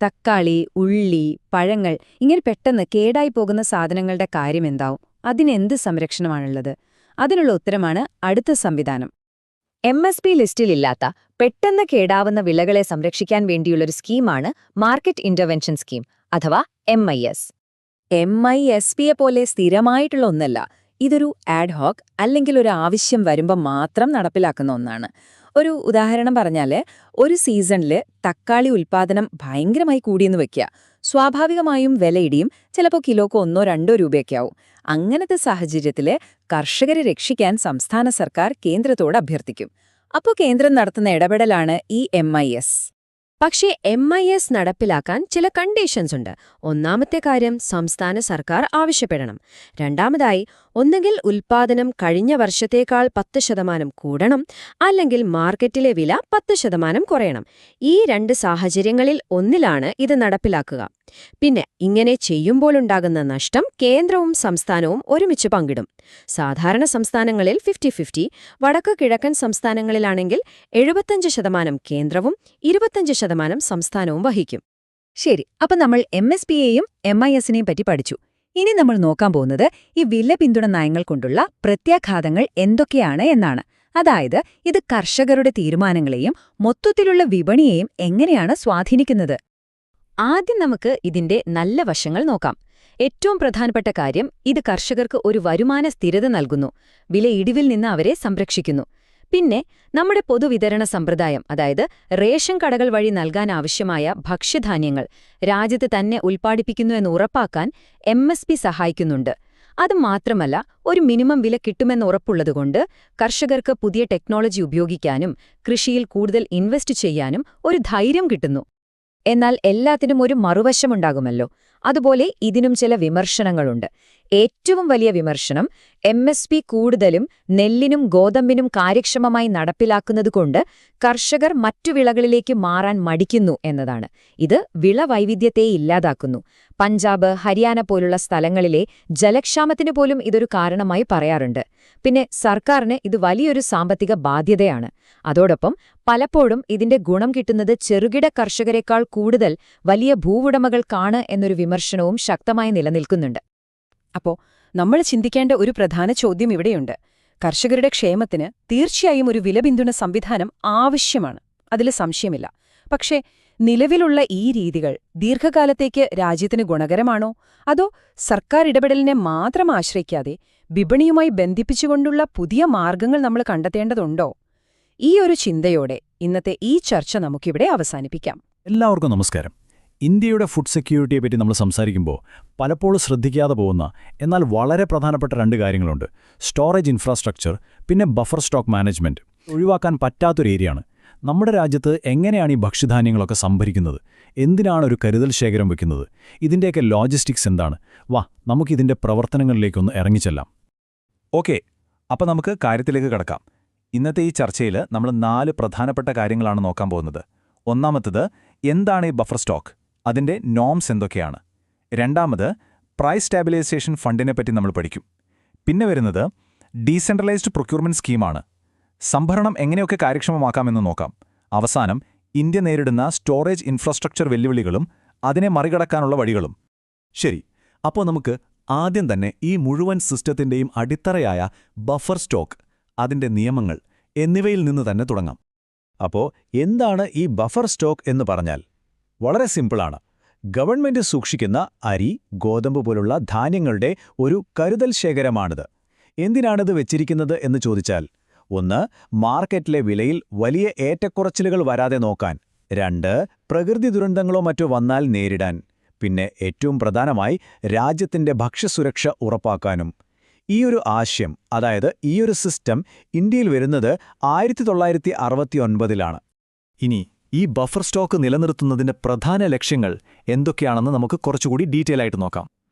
തക്കാളി, ഉള്ളി, പഴങ്ങൾ, ഇങ്ങനെ പെട്ടെന്ന് കേടായി പോകുന്ന സാധനങ്ങളുടെ കാര്യമെന്താവും? അതിനെന്ത് സംരക്ഷണമാണുള്ളത്? അതിനുള്ള ഉത്തരമാണ് അടുത്ത സംവിധാനം. MSP ലിസ്റ്റിലില്ലാത്ത പെട്ടെന്ന് കേടാവുന്ന വിളകളെ സംരക്ഷിക്കാൻ വേണ്ടിയുള്ളൊരു സ്കീമാണ് മാർക്കറ്റ് ഇന്റർവെൻഷൻ സ്കീം, അഥവാ MIS. MISPയെപ്പോലെ സ്ഥിരമായിട്ടുള്ള ഒന്നല്ല. ഇതൊരു ആഡ്ഹോക്ക് അല്ലെങ്കിൽ ഒരു ആവശ്യം വരുമ്പോൾ മാത്രം നടപ്പിലാക്കുന്ന ഒന്നാണ്. ഒരു ഉദാഹരണം പറഞ്ഞാൽ, ഒരു സീസണിൽ തക്കാളി ഉൽപ്പാദനം ഭയങ്കരമായി കൂടിയെന്ന് വയ്ക്കുക. സ്വാഭാവികമായും വിലയിടിയും. ചിലപ്പോൾ കിലോക്ക് 1-2 രൂപയൊക്കെ ആവും. അങ്ങനത്തെ സാഹചര്യത്തിൽ കർഷകരെ രക്ഷിക്കാൻ സംസ്ഥാന സർക്കാർ കേന്ദ്രത്തോട് അഭ്യർത്ഥിക്കും. അപ്പോൾ കേന്ദ്രം നടത്തുന്ന ഇടപെടലാണ് ഈ MIS. പക്ഷേ MIS നടപ്പിലാക്കാൻ ചില കണ്ടീഷൻസ് ഉണ്ട്. ഒന്നാമത്തെ കാര്യം, സംസ്ഥാന സർക്കാർ ആവശ്യപ്പെടണം. രണ്ടാമതായി, ഒന്നുകിൽ ഉൽപ്പാദനം കഴിഞ്ഞ വർഷത്തേക്കാൾ 10% കൂടണം, അല്ലെങ്കിൽ മാർക്കറ്റിലെ വില 10% കുറയണം. ഈ 2 സാഹചര്യങ്ങളിൽ ഒന്നിലാണ് ഇത് നടപ്പിലാക്കുക. പിന്നെ ഇങ്ങനെ ചെയ്യുമ്പോഴുണ്ടാകുന്ന നഷ്ടം കേന്ദ്രവും സംസ്ഥാനവും ഒരുമിച്ച് പങ്കിടും. സാധാരണ സംസ്ഥാനങ്ങളിൽ 50-50, വടക്ക് കിഴക്കൻ സംസ്ഥാനങ്ങളിലാണെങ്കിൽ 75% കേന്ദ്രവും 25% സംസ്ഥാനവും വഹിക്കും. ശരി, അപ്പം നമ്മൾ MSPയെയും MISനെയും പറ്റി പഠിച്ചു. ഇനി നമ്മൾ നോക്കാൻ പോകുന്നത് ഈ വില പിന്തുണ നയങ്ങൾ കൊണ്ടുള്ള പ്രത്യാഘാതങ്ങൾ എന്തൊക്കെയാണ് എന്നാണ്. അതായത് ഇത് കർഷകരുടെ തീരുമാനങ്ങളെയും മൊത്തത്തിലുള്ള വിപണിയെയും എങ്ങനെയാണ് സ്വാധീനിക്കുന്നത്. ആദ്യം നമുക്ക് ഇതിന്റെ നല്ല വശങ്ങൾ നോക്കാം. ഏറ്റവും പ്രധാനപ്പെട്ട കാര്യം, ഇത് കർഷകർക്ക് ഒരു വരുമാന സ്ഥിരത നൽകുന്നു. വില ഇടിവിൽ നിന്ന് അവരെ സംരക്ഷിക്കുന്നു. പിന്നെ നമ്മുടെ പൊതുവിതരണ സമ്പ്രദായം, അതായത് റേഷൻ കടകൾ വഴി നൽകാനാവശ്യമായ ഭക്ഷ്യധാന്യങ്ങൾ രാജ്യത്ത് തന്നെ ഉൽപ്പാദിപ്പിക്കുന്നു എന്ന് ഉറപ്പാക്കാൻ MSP സഹായിക്കുന്നുണ്ട്. അതുമാത്രമല്ല, ഒരു മിനിമം വില കിട്ടുമെന്ന് ഉറപ്പുള്ളതുകൊണ്ട് കർഷകർക്ക് പുതിയ ടെക്നോളജി ഉപയോഗിക്കാനും കൃഷിയിൽ കൂടുതൽ ഇൻവെസ്റ്റ് ചെയ്യാനും ഒരു ധൈര്യം കിട്ടുന്നു. എന്നാൽ എല്ലാത്തിനും ഒരു മറുവശമുണ്ടാകുമല്ലോ. അതുപോലെ ഇതിനും ചില വിമർശനങ്ങളുണ്ട്. ഏറ്റവും വലിയ വിമർശനം MSP കൂടുതലും നെല്ലിനും ഗോതമ്പിനും കാര്യക്ഷമമായി നടപ്പിലാക്കുന്നതുകൊണ്ട് കർഷകർ മറ്റു വിളകളിലേക്ക് മാറാൻ മടിക്കുന്നു എന്നതാണ്. ഇത് വിളവൈവിധ്യത്തെ ഇല്ലാതാക്കുന്നു. പഞ്ചാബ്, ഹരിയാന പോലുള്ള സ്ഥലങ്ങളിലെ ജലക്ഷാമത്തിന് പോലും ഇതൊരു കാരണമായി പറയാറുണ്ട്. പിന്നെ സർക്കാരിന് ഇത് വലിയൊരു സാമ്പത്തിക ബാധ്യതയാണ്. അതോടൊപ്പം പലപ്പോഴും ഇതിന്റെ ഗുണം കിട്ടുന്നത് ചെറുകിട കർഷകരെക്കാൾ കൂടുതൽ വലിയ ഭൂവുടമകൾക്കാണ് എന്നൊരു വിമർശനവും ശക്തമായി നിലനിൽക്കുന്നുണ്ട്. അപ്പോ നമ്മൾ ചിന്തിക്കേണ്ട ഒരു പ്രധാന ചോദ്യം ഇവിടെയുണ്ട്. കർഷകരുടെ ക്ഷേമത്തിന് തീർച്ചയായും ഒരു വിലപിന്തുണ സംവിധാനം ആവശ്യമാണ്, അതിൽ സംശയമില്ല. പക്ഷേ നിലവിലുള്ള ഈ രീതികൾ ദീർഘകാലത്തേക്ക് രാജ്യത്തിന് ഗുണകരമാണോ, അതോ സർക്കാർ ഇടപെടലിനെ മാത്രം ആശ്രയിക്കാതെ വിപണിയുമായി ബന്ധിപ്പിച്ചുകൊണ്ടുള്ള പുതിയ മാർഗങ്ങൾ നമ്മൾ കണ്ടെത്തേണ്ടതുണ്ടോ? ഈ ഒരു ചിന്തയോടെ ഇന്നത്തെ ഈ ചർച്ച നമുക്കിവിടെ അവസാനിപ്പിക്കാം. എല്ലാവർക്കും നമസ്കാരം. ഇന്ത്യയുടെ ഫുഡ് സെക്യൂരിറ്റിയെപ്പറ്റി നമ്മൾ സംസാരിക്കുമ്പോൾ പലപ്പോഴും ശ്രദ്ധിക്കാതെ പോകുന്ന എന്നാൽ വളരെ പ്രധാനപ്പെട്ട രണ്ട് കാര്യങ്ങളുണ്ട്. സ്റ്റോറേജ് ഇൻഫ്രാസ്ട്രക്ചർ, പിന്നെ ബഫർ സ്റ്റോക്ക് മാനേജ്മെന്റ്. ഒഴിവാക്കാൻ പറ്റാത്തൊരു ഏരിയയാണ്. നമ്മുടെ രാജ്യത്ത് എങ്ങനെയാണ് ഈ ഭക്ഷ്യധാന്യങ്ങളൊക്കെ സംഭരിക്കുന്നത്? എന്തിനാണ് ഒരു കരുതൽ ശേഖരം വെക്കുന്നത്? ഇതിൻ്റെയൊക്കെ ലോജിസ്റ്റിക്സ് എന്താണ്? വാ, നമുക്കിതിൻ്റെ പ്രവർത്തനങ്ങളിലേക്കൊന്ന് ഇറങ്ങിച്ചെല്ലാം. ഓക്കെ, അപ്പം നമുക്ക് കാര്യത്തിലേക്ക് കടക്കാം. ഇന്നത്തെ ഈ ചർച്ചയിൽ നമ്മൾ 4 പ്രധാനപ്പെട്ട കാര്യങ്ങളാണ് നോക്കാൻ പോകുന്നത്. ഒന്നാമത്തത്, എന്താണ് ഈ ബഫർ സ്റ്റോക്ക്, അതിൻ്റെ നോംസ് എന്തൊക്കെയാണ്. രണ്ടാമത്, പ്രൈസ് സ്റ്റാബിലൈസേഷൻ ഫണ്ടിനെപ്പറ്റി നമ്മൾ പഠിക്കും. പിന്നെ വരുന്നത് ഡീസെൻട്രലൈസ്ഡ് പ്രൊക്യൂർമെന്റ് സ്കീമാണ്. സംഭരണം എങ്ങനെയൊക്കെ കാര്യക്ഷമമാക്കാമെന്ന് നോക്കാം. അവസാനം, ഇന്ത്യ നേരിടുന്ന സ്റ്റോറേജ് ഇൻഫ്രാസ്ട്രക്ചർ വെല്ലുവിളികളും അതിനെ മറികടക്കാനുള്ള വഴികളും. ശരി, അപ്പോൾ നമുക്ക് ആദ്യം തന്നെ ഈ മുഴുവൻ സിസ്റ്റത്തിൻ്റെയും അടിത്തറയായ ബഫർ സ്റ്റോക്ക്, അതിൻ്റെ നിയമങ്ങൾ എന്നിവയിൽ നിന്ന് തന്നെ തുടങ്ങാം. അപ്പോൾ എന്താണ് ഈ ബഫർ സ്റ്റോക്ക് എന്ന് പറഞ്ഞാൽ? വളരെ സിമ്പിളാണ്. ഗവൺമെന്റ് സൂക്ഷിക്കുന്ന അരി, ഗോതമ്പ് പോലുള്ള ധാന്യങ്ങളുടെ ഒരു കരുതൽ ശേഖരമാണിത്. എന്തിനാണിത് വെച്ചിരിക്കുന്നത് എന്ന് ചോദിച്ചാൽ, 1. മാർക്കറ്റിലെ വിലയിൽ വലിയ ഏറ്റക്കുറച്ചിലുകൾ വരാതെ നോക്കാൻ. 2. പ്രകൃതി ദുരന്തങ്ങളോ മറ്റോ വന്നാൽ നേരിടാൻ. പിന്നെ ഏറ്റവും പ്രധാനമായി രാജ്യത്തിന്റെ ഭക്ഷ്യസുരക്ഷ ഉറപ്പാക്കാനും. ഈയൊരു ആശയം, അതായത് ഈയൊരു സിസ്റ്റം ഇന്ത്യയിൽ വരുന്നത് 1969-ലാണ്. ഇനി ഈ ബഫർ സ്റ്റോക്ക് നിലനിർത്തുന്നതിന്റെ പ്രധാന ലക്ഷ്യങ്ങൾ എന്തൊക്കെയാണെന്ന് നമുക്ക് കുറച്ചുകൂടി ഡീറ്റെയിൽ ആയിട്ട് നോക്കാം.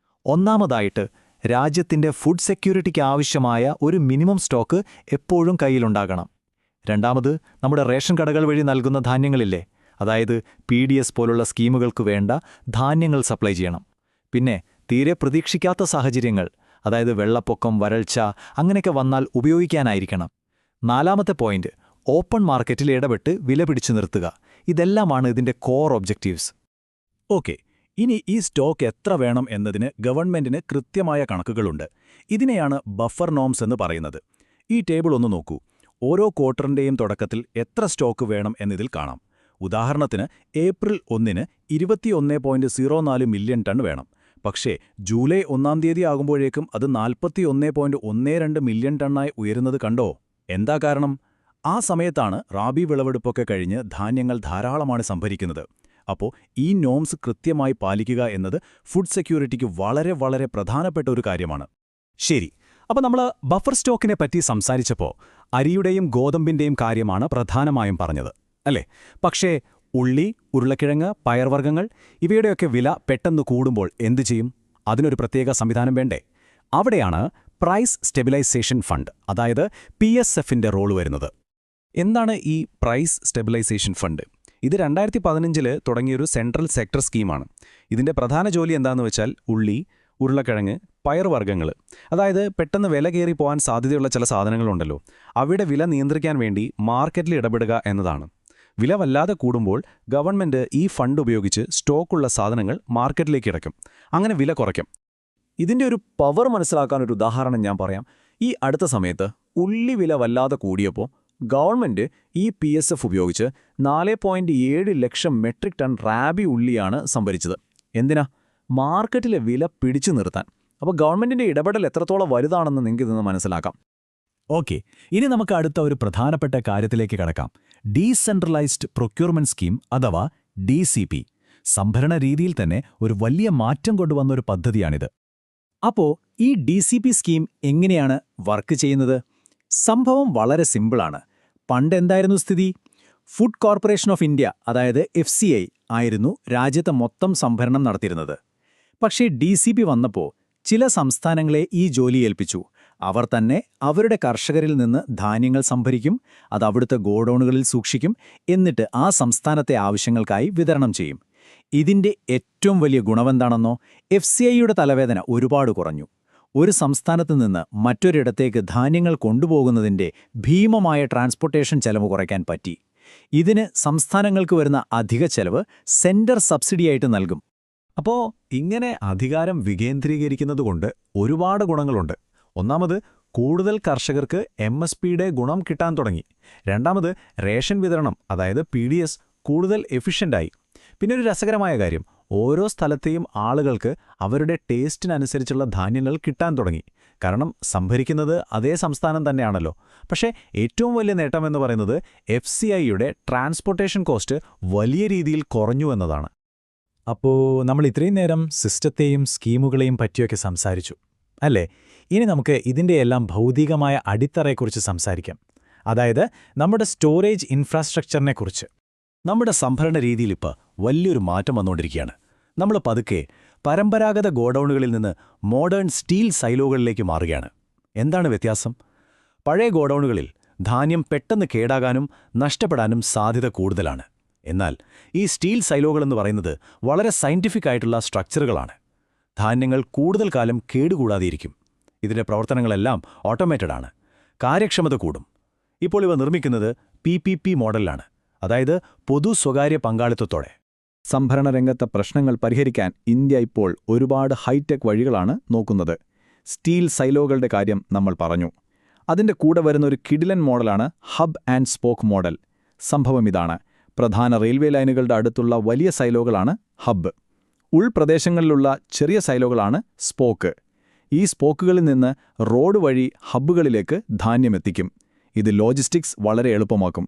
ഒന്നാമതായിട്ട്, രാജ്യത്തിന്റെ ഫുഡ് സെക്യൂരിറ്റിക്ക് ആവശ്യമായ ഒരു മിനിമം സ്റ്റോക്ക് എപ്പോഴും കയ്യിലുണ്ടാകണം. രണ്ടാമത്, നമ്മുടെ റേഷൻ കടകൾ വഴി നൽകുന്ന ധാന്യങ്ങളില്ലേ, അതായത് PDS പോലുള്ള സ്കീമുകൾക്ക് വേണ്ട ധാന്യങ്ങൾ സപ്ലൈ ചെയ്യണം. പിന്നെ തീരെ പ്രതീക്ഷിക്കാത്ത സാഹചര്യങ്ങൾ, അതായത് വെള്ളപ്പൊക്കം, വരൾച്ച അങ്ങനെയൊക്കെ വന്നാൽ ഉപയോഗിക്കാനായിരിക്കണം. 4ാമത്തെ പോയിന്റ്, ഓപ്പൺ മാർക്കറ്റിൽ ഇടപെട്ട് വില പിടിച്ചു നിർത്തുക. ഇതെല്ലാമാണ് ഇതിന്റെ കോർ ഒബ്ജക്റ്റീവ്സ്. ഓക്കെ, ഇനി ഈ സ്റ്റോക്ക് എത്ര വേണം എന്നതിന് ഗവൺമെന്റിന് കൃത്യമായ കണക്കുകളുണ്ട്. ഇതിനെയാണ് ബഫർ നോംസ് എന്ന് പറയുന്നത്. ഈ ടേബിൾ ഒന്ന് നോക്കൂ. ഓരോ ക്വാർട്ടറിന്റെയും തുടക്കത്തിൽ എത്ര സ്റ്റോക്ക് വേണം എന്നതിൽ കാണാം. ഉദാഹരണത്തിന് ഏപ്രിൽ 1-ന് 21.04 മില്യൺ ടൺ വേണം. പക്ഷേ ജൂലൈ 1-ാം തീയതി ആകുമ്പോഴേക്കും അത് 41.12 മില്യൺ ടണ്ണായി ഉയരുന്നത് കണ്ടോ? എന്താ കാരണം? ആ സമയത്താണ് റാബി വിളവെടുപ്പൊക്കെ കഴിഞ്ഞ് ധാന്യങ്ങൾ ധാരാളമാണ് സംഭരിക്കുന്നത്. അപ്പോൾ ഈ നോംസ് കൃത്യമായി പാലിക്കുക എന്നത് ഫുഡ് സെക്യൂരിറ്റിക്ക് വളരെ വളരെ പ്രധാനപ്പെട്ട ഒരു കാര്യമാണ്. ശരി, അപ്പോൾ നമ്മൾ ബഫർ സ്റ്റോക്കിനെ പറ്റി സംസാരിച്ചപ്പോൾ അരിയുടെയും ഗോതമ്പിന്റെയും കാര്യമാണ് പ്രധാനമായും പറഞ്ഞത്, അല്ലേ? പക്ഷേ ഉള്ളി, ഉരുളക്കിഴങ്ങ്, പയർവർഗ്ഗങ്ങൾ ഇവയുടെയൊക്കെ വില പെട്ടെന്ന് കൂടുമ്പോൾ എന്തു ചെയ്യും? അതിനൊരു പ്രത്യേക സംവിധാനം വേണ്ടേ? അവിടെയാണ് പ്രൈസ് സ്റ്റെബിലൈസേഷൻ ഫണ്ട്, അതായത് PSFന്റെ റോൾ വരുന്നത്. എന്താണ് ഈ പ്രൈസ് സ്റ്റെബിലൈസേഷൻ ഫണ്ട്? ഇത് 2015-ൽ തുടങ്ങിയൊരു സെൻട്രൽ സെക്ടർ സ്കീമാണ്. ഇതിന്റെ പ്രധാന ജോലി എന്താണെന്ന് വെച്ചാൽ ഉള്ളി, ഉരുളക്കിഴങ്ങ്, പയർവർഗ്ഗങ്ങൾ, അതായത് പെട്ടെന്ന് വില കയറി പോകാൻ സാധ്യതയുള്ള ചില സാധനങ്ങളുണ്ടല്ലോ, അവയുടെ വില നിയന്ത്രിക്കാൻ വേണ്ടി മാർക്കറ്റിൽ ഇടപെടുക എന്നതാണ്. വില വല്ലാതെ കൂടുമ്പോൾ ഗവൺമെന്റ് ഈ ഫണ്ട് ഉപയോഗിച്ച് സ്റ്റോക്കുള്ള സാധനങ്ങൾ മാർക്കറ്റിലേക്ക് ഇറക്കും. അങ്ങനെ വില കുറയ്ക്കും. ഇതിന്റെ ഒരു പവർ മനസ്സിലാക്കാനൊരു ഉദാഹരണം ഞാൻ പറയാം. ഈ അടുത്ത സമയത്ത് ഉള്ളി വില വല്ലാതെ കൂടിയപ്പോൾ ഗവൺമെന്റ് ഈ PSF ഉപയോഗിച്ച് 4.7 ലക്ഷം മെട്രിക് ടൺ റാബി ഉള്ളിയാണ് സംഭരിച്ചത്. എന്തിനാ? മാർക്കറ്റിലെ വില പിടിച്ചു നിർത്താൻ. അപ്പോൾ ഗവൺമെന്റിന്റെ ഇടപെടൽ എത്രത്തോളം വലുതാണെന്ന് നിങ്ങൾക്ക് ഇതൊന്ന് മനസ്സിലാക്കാം. ഓക്കെ, ഇനി നമുക്ക് അടുത്ത ഒരു പ്രധാനപ്പെട്ട കാര്യത്തിലേക്ക് കടക്കാം. ഡീസെൻട്രലൈസ്ഡ് പ്രൊക്യൂർമെന്റ് സ്കീം അഥവാ DCP. സംഭരണ രീതിയിൽ തന്നെ ഒരു വലിയ മാറ്റം കൊണ്ടുവന്നൊരു പദ്ധതിയാണിത്. അപ്പോൾ ഈ DCP സ്കീം എങ്ങനെയാണ് വർക്ക് ചെയ്യുന്നത്? സംഭവം വളരെ സിമ്പിളാണ്. പണ്ട് എന്തായിരുന്നു സ്ഥിതി? ഫുഡ് കോർപ്പറേഷൻ ഓഫ് ഇന്ത്യ, അതായത് FCI ആയിരുന്നു രാജ്യത്തെ മൊത്തം സംഭരണം നടത്തിയിരുന്നത്. പക്ഷേ DCP വന്നപ്പോൾ ചില സംസ്ഥാനങ്ങളെ ഈ ജോലി ഏൽപ്പിച്ചു. അവർ തന്നെ അവരുടെ കർഷകരിൽ നിന്ന് ധാന്യങ്ങൾ സംഭരിക്കും, അത് അവിടുത്തെ ഗോഡൌണുകളിൽ സൂക്ഷിക്കും, എന്നിട്ട് ആ സംസ്ഥാനത്തെ ആവശ്യങ്ങൾക്കായി വിതരണം ചെയ്യും. ഇതിന്റെ ഏറ്റവും വലിയ ഗുണമെന്താണെന്നോ, FCIയുടെ തലവേദന ഒരുപാട് കുറഞ്ഞു. ഒരു സംസ്ഥാനത്ത് നിന്ന് മറ്റൊരിടത്തേക്ക് ധാന്യങ്ങൾ കൊണ്ടുപോകുന്നതിന്റെ ഭീമമായ ട്രാൻസ്പോർട്ടേഷൻ ചെലവ് കുറയ്ക്കാൻ പറ്റി. ഇതിന് സംസ്ഥാനങ്ങൾക്ക് വരുന്ന അധിക ചെലവ് സെന്റർ സബ്സിഡിയായിട്ട് നൽകും. അപ്പോൾ ഇങ്ങനെ അധികാരം വികേന്ദ്രീകരിക്കുന്നതുകൊണ്ട് ഒരുപാട് ഗുണങ്ങളുണ്ട്. ഒന്നാമത്, കൂടുതൽ കർഷകർക്ക് MSPയുടെ ഗുണം കിട്ടാൻ തുടങ്ങി. രണ്ടാമത്, റേഷൻ വിതരണം അതായത് PDS കൂടുതൽ എഫിഷ്യൻ്റായി. പിന്നെ ഒരു രസകരമായ കാര്യം, ഓരോ സ്ഥലത്തെയും ആളുകൾക്ക് അവരുടെ ടേസ്റ്റിനനുസരിച്ചുള്ള ധാന്യങ്ങൾ കിട്ടാൻ തുടങ്ങി. കാരണം സംഭരിക്കുന്നത് അതേ സംസ്ഥാനം തന്നെയാണല്ലോ. പക്ഷേ ഏറ്റവും വലിയ നേട്ടമെന്ന് പറയുന്നത് FCIയുടെ ട്രാൻസ്പോർട്ടേഷൻ കോസ്റ്റ് വലിയ രീതിയിൽ കുറഞ്ഞു എന്നതാണ്. അപ്പോൾ നമ്മൾ ഇത്രയും നേരം സിസ്റ്റത്തെയും സ്കീമുകളെയും പറ്റിയൊക്കെ സംസാരിച്ചു അല്ലേ? ഇനി നമുക്ക് ഇതിൻ്റെയെല്ലാം ഭൗതികമായ അടിത്തറയെക്കുറിച്ച് സംസാരിക്കാം. അതായത് നമ്മുടെ സ്റ്റോറേജ് ഇൻഫ്രാസ്ട്രക്ചറിനെക്കുറിച്ച്. നമ്മുടെ സംഭരണ രീതിയിലിപ്പോൾ വലിയൊരു മാറ്റം വന്നുകൊണ്ടിരിക്കുകയാണ്. നമ്മൾ പതുക്കെ പരമ്പരാഗത ഗോഡൌണുകളിൽ നിന്ന് മോഡേൺ സ്റ്റീൽ സൈലോകളിലേക്ക് മാറുകയാണ്. എന്താണ് വ്യത്യാസം? പഴയ ഗോഡൌണുകളിൽ ധാന്യം പെട്ടെന്ന് കേടാകാനും നഷ്ടപ്പെടാനും സാധ്യത കൂടുതലാണ്. എന്നാൽ ഈ സ്റ്റീൽ സൈലോകളെന്ന് പറയുന്നത് വളരെ സയന്റിഫിക് ആയിട്ടുള്ള സ്ട്രക്ചറുകളാണ്. ധാന്യങ്ങൾ കൂടുതൽ കാലം കേടുകൂടാതെയിരിക്കും. ഇതിന്റെ പ്രവർത്തനങ്ങളെല്ലാം ഓട്ടോമേറ്റഡ് ആണ്. കാര്യക്ഷമത കൂടും. ഇപ്പോൾ ഇവ നിർമ്മിക്കുന്നത് PPP മോഡലിലാണ്, അതായത് പൊതു സ്വകാര്യ പങ്കാളിത്തത്തോടെ. സംഭരണ രംഗത്തെ പ്രശ്നങ്ങൾ പരിഹരിക്കാൻ ഇന്ത്യ ഇപ്പോൾ ഒരുപാട് ഹൈടെക് വഴികളാണ് നോക്കുന്നത്. സ്റ്റീൽ സൈലോകളുടെ കാര്യം നമ്മൾ പറഞ്ഞു. അതിന്റെ കൂടെ വരുന്ന ഒരു കിടിലൻ മോഡലാണ് ഹബ് ആൻഡ് സ്പോക്ക് മോഡൽ. സംഭവം ഇതാണ്: പ്രധാന റെയിൽവേ ലൈനുകളുടെ അടുത്തുള്ള വലിയ സൈലോകളാണ് ഹബ്ബ്. ഉൾപ്രദേശങ്ങളിലുള്ള ചെറിയ സൈലോകളാണ് സ്പോക്ക്. ഈ സ്പോക്കുകളിൽ നിന്ന് റോഡ് വഴി ഹബ്ബുകളിലേക്ക് ധാന്യമെത്തിക്കും. ഇത് ലോജിസ്റ്റിക്സ് വളരെ എളുപ്പമാക്കും.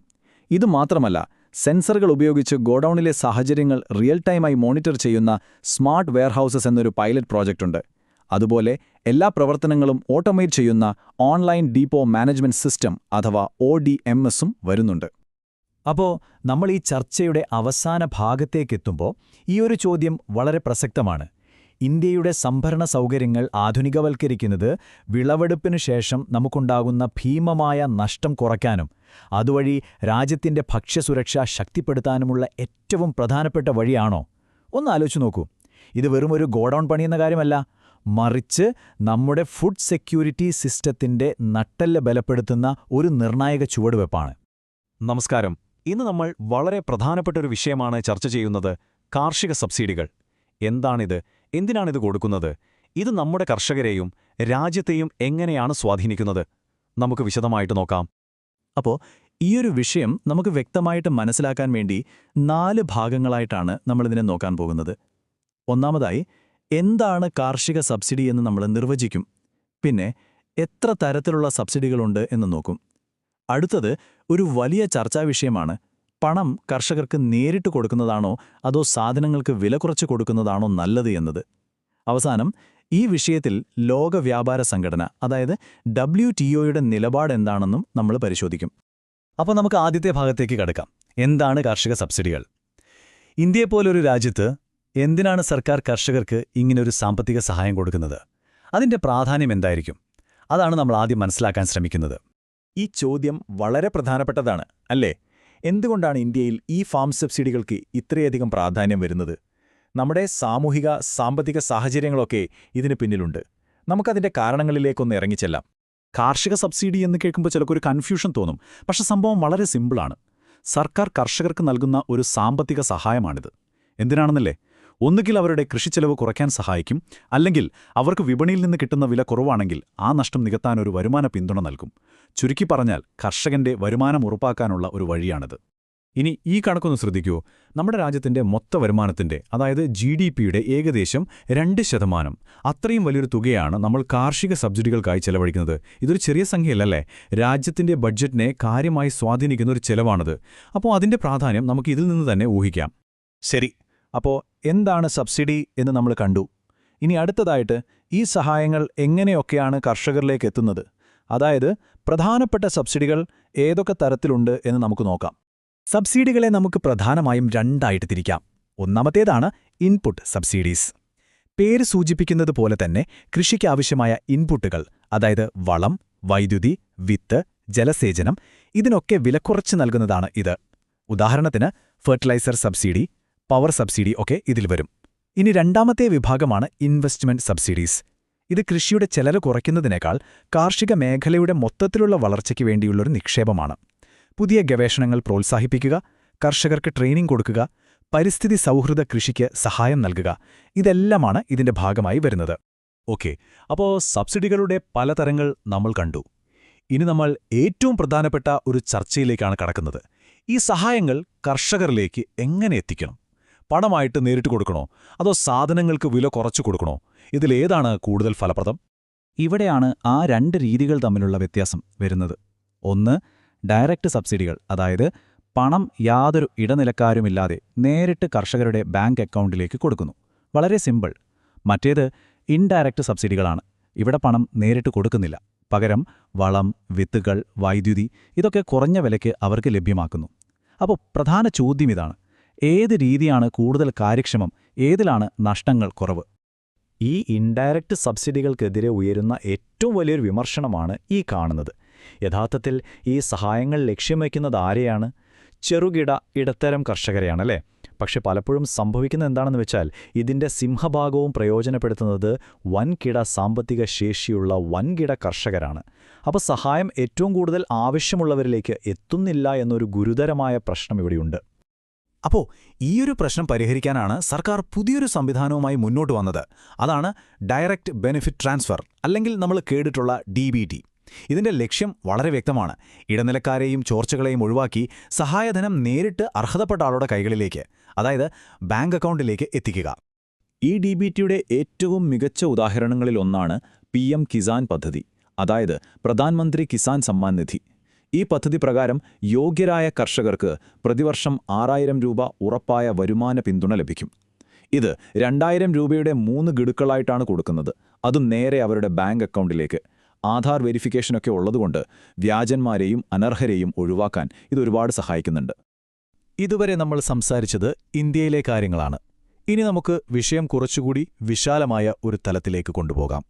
ഇതുമാത്രമല്ല, സെൻസറുകൾ ഉപയോഗിച്ച് ഗോഡൌണിലെ സാഹചര്യങ്ങൾ റിയൽ ടൈമായി മോണിറ്റർ ചെയ്യുന്ന സ്മാർട്ട് വെയർഹൌസസ് എന്നൊരു പൈലറ്റ് പ്രോജക്റ്റുണ്ട്. അതുപോലെ എല്ലാ പ്രവർത്തനങ്ങളും ഓട്ടോമേറ്റ് ചെയ്യുന്ന ഓൺലൈൻ ഡീപ്പോ മാനേജ്മെന്റ് സിസ്റ്റം അഥവാ ODMSഉം വരുന്നുണ്ട്. അപ്പോൾ നമ്മൾ ഈ ചർച്ചയുടെ അവസാന ഭാഗത്തേക്കെത്തുമ്പോൾ ഈ ഒരു ചോദ്യം വളരെ പ്രസക്തമാണ്. ഇന്ത്യയുടെ സംഭരണ സൗകര്യങ്ങൾ ആധുനികവൽക്കരിക്കുന്നത് വിളവെടുപ്പിനു ശേഷം നമുക്കുണ്ടാകുന്ന ഭീമമായ നഷ്ടം കുറയ്ക്കാനും അതുവഴി രാജ്യത്തിന്റെ ഭക്ഷ്യസുരക്ഷ ശക്തിപ്പെടുത്താനുമുള്ള ഏറ്റവും പ്രധാനപ്പെട്ട വഴിയാണോ? ഒന്ന് ആലോചിച്ചു നോക്കൂ. ഇത് വെറുമൊരു ഗോഡൌൺ പണിയുന്ന കാര്യമല്ല, മറിച്ച് നമ്മുടെ ഫുഡ് സെക്യൂരിറ്റി സിസ്റ്റത്തിന്റെ നട്ടെല്ല് ബലപ്പെടുത്തുന്ന ഒരു നിർണായക ചുവടുവെപ്പാണ്. നമസ്കാരം. ഇന്ന് നമ്മൾ വളരെ പ്രധാനപ്പെട്ട ഒരു വിഷയമാണ് ചർച്ച ചെയ്യുന്നത്: കാർഷിക സബ്സിഡികൾ. എന്താണിത്? എന്തിനാണിത് കൊടുക്കുന്നത്? ഇത് നമ്മുടെ കർഷകരെയും രാജ്യത്തെയും എങ്ങനെയാണ് സ്വാധീനിക്കുന്നത്? നമുക്ക് വിശദമായിട്ട് നോക്കാം. അപ്പോൾ ഈയൊരു വിഷയം നമുക്ക് വ്യക്തമായിട്ട് മനസ്സിലാക്കാൻ വേണ്ടി 4 ഭാഗങ്ങളായിട്ടാണ് നമ്മളിതിനെ നോക്കാൻ പോകുന്നത്. ഒന്നാമതായി, എന്താണ് കാർഷിക സബ്സിഡി എന്ന് നമ്മൾ നിർവചിക്കും. പിന്നെ എത്ര തരത്തിലുള്ള സബ്സിഡികളുണ്ട് എന്ന് നോക്കും. അടുത്തത് ഒരു വലിയ ചർച്ചാ വിഷയമാണ്: പണം കർഷകർക്ക് നേരിട്ട് കൊടുക്കുന്നതാണോ അതോ സാധനങ്ങൾക്ക് വില കുറച്ച് കൊടുക്കുന്നതാണോ നല്ലത് എന്നത്. അവസാനം ഈ വിഷയത്തിൽ ലോക വ്യാപാര സംഘടന അതായത് WTOയുടെ നിലപാട് എന്താണെന്നും നമ്മൾ പരിശോധിക്കും. അപ്പോൾ നമുക്ക് ആദ്യത്തെ ഭാഗത്തേക്ക് കടക്കാം. എന്താണ് കാർഷിക സബ്സിഡികൾ? ഇന്ത്യയെപ്പോലൊരു രാജ്യത്ത് എന്തിനാണ് സർക്കാർ കർഷകർക്ക് ഇങ്ങനൊരു സാമ്പത്തിക സഹായം കൊടുക്കുന്നത്? അതിന്റെ പ്രാധാന്യം എന്തായിരിക്കും? അതാണ് നമ്മൾ ആദ്യം മനസ്സിലാക്കാൻ ശ്രമിക്കുന്നത്. ഈ ചോദ്യം വളരെ പ്രധാനപ്പെട്ടതാണ്, അല്ലേ? എന്തുകൊണ്ടാണ് ഇന്ത്യയിൽ ഈ ഫാം സബ്സിഡികൾക്ക് ഇത്രയധികം പ്രാധാന്യം വരുന്നത്? നമ്മുടെ സാമൂഹിക സാമ്പത്തിക സാഹചര്യങ്ങളൊക്കെ ഇതിന് പിന്നിലുണ്ട്. നമുക്കതിന്റെ കാരണങ്ങളിലേക്കൊന്ന് ഇറങ്ങിച്ചെല്ലാം. കാർഷിക സബ്സിഡി എന്ന് കേൾക്കുമ്പോൾ ചിലർക്കൊരു കൺഫ്യൂഷൻ തോന്നും. പക്ഷെ സംഭവം വളരെ സിമ്പിളാണ്. സർക്കാർ കർഷകർക്ക് നൽകുന്ന ഒരു സാമ്പത്തിക സഹായമാണിത്. എന്തിനാണെന്നല്ലേ? ഒന്നുകിൽ അവരുടെ കൃഷിച്ചെലവ് കുറയ്ക്കാൻ സഹായിക്കും, അല്ലെങ്കിൽ അവർക്ക് വിപണിയിൽ നിന്ന് കിട്ടുന്ന വില കുറവാണെങ്കിൽ ആ നഷ്ടം നികത്താൻ ഒരു വരുമാന പിന്തുണ നൽകും. ചുരുക്കി പറഞ്ഞാൽ കർഷകന്റെ വരുമാനം ഉറപ്പാക്കാനുള്ള ഒരു വഴിയാണിത്. ഇനി ഈ കണക്കൊന്ന് ശ്രദ്ധിക്കൂ. നമ്മുടെ രാജ്യത്തിന്റെ മൊത്ത വരുമാനത്തിന്റെ അതായത് GDPയുടെ ഏകദേശം 2%, അത്രയും വലിയൊരു തുകയാണ് നമ്മൾ കാർഷിക സബ്സിഡികൾക്കായി ചെലവഴിക്കുന്നത്. ഇതൊരു ചെറിയ സംഖ്യയല്ലല്ലേ? രാജ്യത്തിന്റെ ബഡ്ജറ്റിനെ കാര്യമായി സ്വാധീനിക്കുന്ന ഒരു ചെലവാണിത്. അപ്പോൾ അതിന്റെ പ്രാധാന്യം നമുക്ക് ഇതിൽ നിന്ന് തന്നെ ഊഹിക്കാം. ശരി, അപ്പോൾ എന്താണ് സബ്സിഡി എന്ന് നമ്മൾ കണ്ടു. ഇനി അടുത്തതായിട്ട് ഈ സഹായങ്ങൾ എങ്ങനെയൊക്കെയാണ് കർഷകരിലേക്ക് എത്തുന്നത്, അതായത് പ്രധാനപ്പെട്ട സബ്സിഡികൾ ഏതൊക്കെ തരത്തിലുണ്ട് എന്ന് നമുക്ക് നോക്കാം. സബ്സിഡികളെ നമുക്ക് പ്രധാനമായും 2 ആയിട്ട് തിരിക്കാം. ഒന്നാമത്തേതാണ് ഇൻപുട്ട് സബ്സിഡീസ്. പേര് സൂചിപ്പിക്കുന്നത് പോലെ തന്നെ കൃഷിക്കാവശ്യമായ ഇൻപുട്ടുകൾ, അതായത് വളം, വൈദ്യുതി, വിത്ത്, ജലസേചനം, ഇതിനൊക്കെ വിലക്കുറച്ച് നൽകുന്നതാണ് ഇത്. ഉദാഹരണത്തിന് ഫെർട്ടിലൈസർ സബ്സിഡി, പവർ സബ്സിഡി ഒക്കെ ഇതിൽ വരും. ഇനി രണ്ടാമത്തെ വിഭാഗമാണ് ഇൻവെസ്റ്റ്മെന്റ് സബ്സിഡീസ്. ഇത് കൃഷിയുടെ ചെലവ് കുറയ്ക്കുന്നതിനേക്കാൾ കാർഷിക മേഖലയുടെ മൊത്തത്തിലുള്ള വളർച്ചയ്ക്ക് വേണ്ടിയുള്ളൊരു നിക്ഷേപമാണ്. പുതിയ ഗവേഷണങ്ങൾ പ്രോത്സാഹിപ്പിക്കുക, കർഷകർക്ക് ട്രെയിനിംഗ് കൊടുക്കുക, പരിസ്ഥിതി സൗഹൃദ കൃഷിക്ക് സഹായം നൽകുക, ഇതെല്ലാമാണ് ഇതിന്റെ ഭാഗമായി വരുന്നത്. ഓക്കെ, അപ്പോൾ സബ്സിഡികളുടെ പലതരങ്ങൾ നമ്മൾ കണ്ടു. ഇനി നമ്മൾ ഏറ്റവും പ്രധാനപ്പെട്ട ഒരു ചർച്ചയിലേക്കാണ് കടക്കുന്നത്. ഈ സഹായങ്ങൾ കർഷകരിലേക്ക് എങ്ങനെ എത്തിക്കണം? പണമായിട്ട് നേരിട്ട് കൊടുക്കണോ, അതോ സാധനങ്ങൾക്ക് വില കുറച്ചു കൊടുക്കണോ? ഇതിലേതാണ് കൂടുതൽ ഫലപ്രദം? ഇവിടെയാണ് ആ രണ്ട് രീതികൾ തമ്മിലുള്ള വ്യത്യാസം വരുന്നത്. ഒന്ന്, ഡയറക്റ്റ് സബ്സിഡികൾ, അതായത് പണം യാതൊരു ഇടനിലക്കാരുമില്ലാതെ നേരിട്ട് കർഷകരുടെ ബാങ്ക് അക്കൗണ്ടിലേക്ക് കൊടുക്കുന്നു. വളരെ സിമ്പിൾ. മറ്റേത് ഇൻഡയറക്റ്റ് സബ്സിഡികളാണ്. ഇവിടെ പണം നേരിട്ട് കൊടുക്കുന്നില്ല, പകരം വളം, വിത്തുകൾ, വൈദ്യുതി ഇതൊക്കെ കുറഞ്ഞ വിലയ്ക്ക് അവർക്ക് ലഭ്യമാക്കുന്നു. അപ്പോൾ പ്രധാന ചോദ്യം ഇതാണ്: ഏത് രീതിയാണ് കൂടുതൽ കാര്യക്ഷമം, ഏതിലാണ് നഷ്ടങ്ങൾ കുറവ്? ഈ ഇൻഡയറക്റ്റ് സബ്സിഡികൾക്കെതിരെ ഉയരുന്ന ഏറ്റവും വലിയൊരു വിമർശനമാണ് ഈ കാണുന്നത്. യഥാർത്ഥത്തിൽ ഈ സഹായങ്ങൾ ലക്ഷ്യം വയ്ക്കുന്നത് ആരെയാണ്? ചെറുകിട ഇടത്തരം കർഷകരെയാണല്ലേ? പക്ഷെ പലപ്പോഴും സംഭവിക്കുന്നത് എന്താണെന്ന് വെച്ചാൽ ഇതിന്റെ സിംഹഭാഗവും പ്രയോജനപ്പെടുത്തുന്നത് വൻകിട സാമ്പത്തിക ശേഷിയുള്ള വൻകിട കർഷകരാണ്. അപ്പോൾ സഹായം ഏറ്റവും കൂടുതൽ ആവശ്യമുള്ളവരിലേക്ക് എത്തുന്നില്ല എന്നൊരു ഗുരുതരമായ പ്രശ്നം ഇവിടെയുണ്ട്. അപ്പോൾ ഈയൊരു പ്രശ്നം പരിഹരിക്കാനാണ് സർക്കാർ പുതിയൊരു സംവിധാനവുമായി മുന്നോട്ട് വന്നത്. അതാണ് ഡയറക്റ്റ് ബെനിഫിറ്റ് ട്രാൻസ്ഫർ, അല്ലെങ്കിൽ നമ്മൾ കേട്ടിട്ടുള്ള DBT. ഇതിന്റെ ലക്ഷ്യം വളരെ വ്യക്തമാണ്: ഇടനിലക്കാരെയും ചോർച്ചകളെയും ഒഴിവാക്കി സഹായധനം നേരിട്ട് അർഹതപ്പെട്ട ആളുടെ കൈകളിലേക്ക്, അതായത് ബാങ്ക് അക്കൗണ്ടിലേക്ക് എത്തിക്കുക. ഈ DBTയുടെ ഏറ്റവും മികച്ച ഉദാഹരണങ്ങളിലൊന്നാണ് PM കിസാൻ പദ്ധതി, അതായത് പ്രധാൻമന്ത്രി കിസാൻ സമ്മാൻ നിധി. ഈ പദ്ധതി പ്രകാരം യോഗ്യരായ കർഷകർക്ക് പ്രതിവർഷം 6000 രൂപ ഉറപ്പായ വരുമാന പിന്തുണ ലഭിക്കും. ഇത് 2000 രൂപയുടെ 3 ഗഡുക്കളായിട്ടാണ് കൊടുക്കുന്നത്, അതും നേരെ അവരുടെ ബാങ്ക് അക്കൗണ്ടിലേക്ക്. ആധാർ വെരിഫിക്കേഷനൊക്കെ ഉള്ളതുകൊണ്ട് വ്യാജന്മാരെയും അനർഹരെയും ഒഴിവാക്കാൻ ഇതൊരുപാട് സഹായിക്കുന്നുണ്ട്. ഇതുവരെ നമ്മൾ സംസാരിച്ചത് ഇന്ത്യയിലെ കാര്യങ്ങളാണ്. ഇനി നമുക്ക് വിഷയം കുറച്ചുകൂടി വിശാലമായ ഒരു തലത്തിലേക്ക് കൊണ്ടുപോകാം.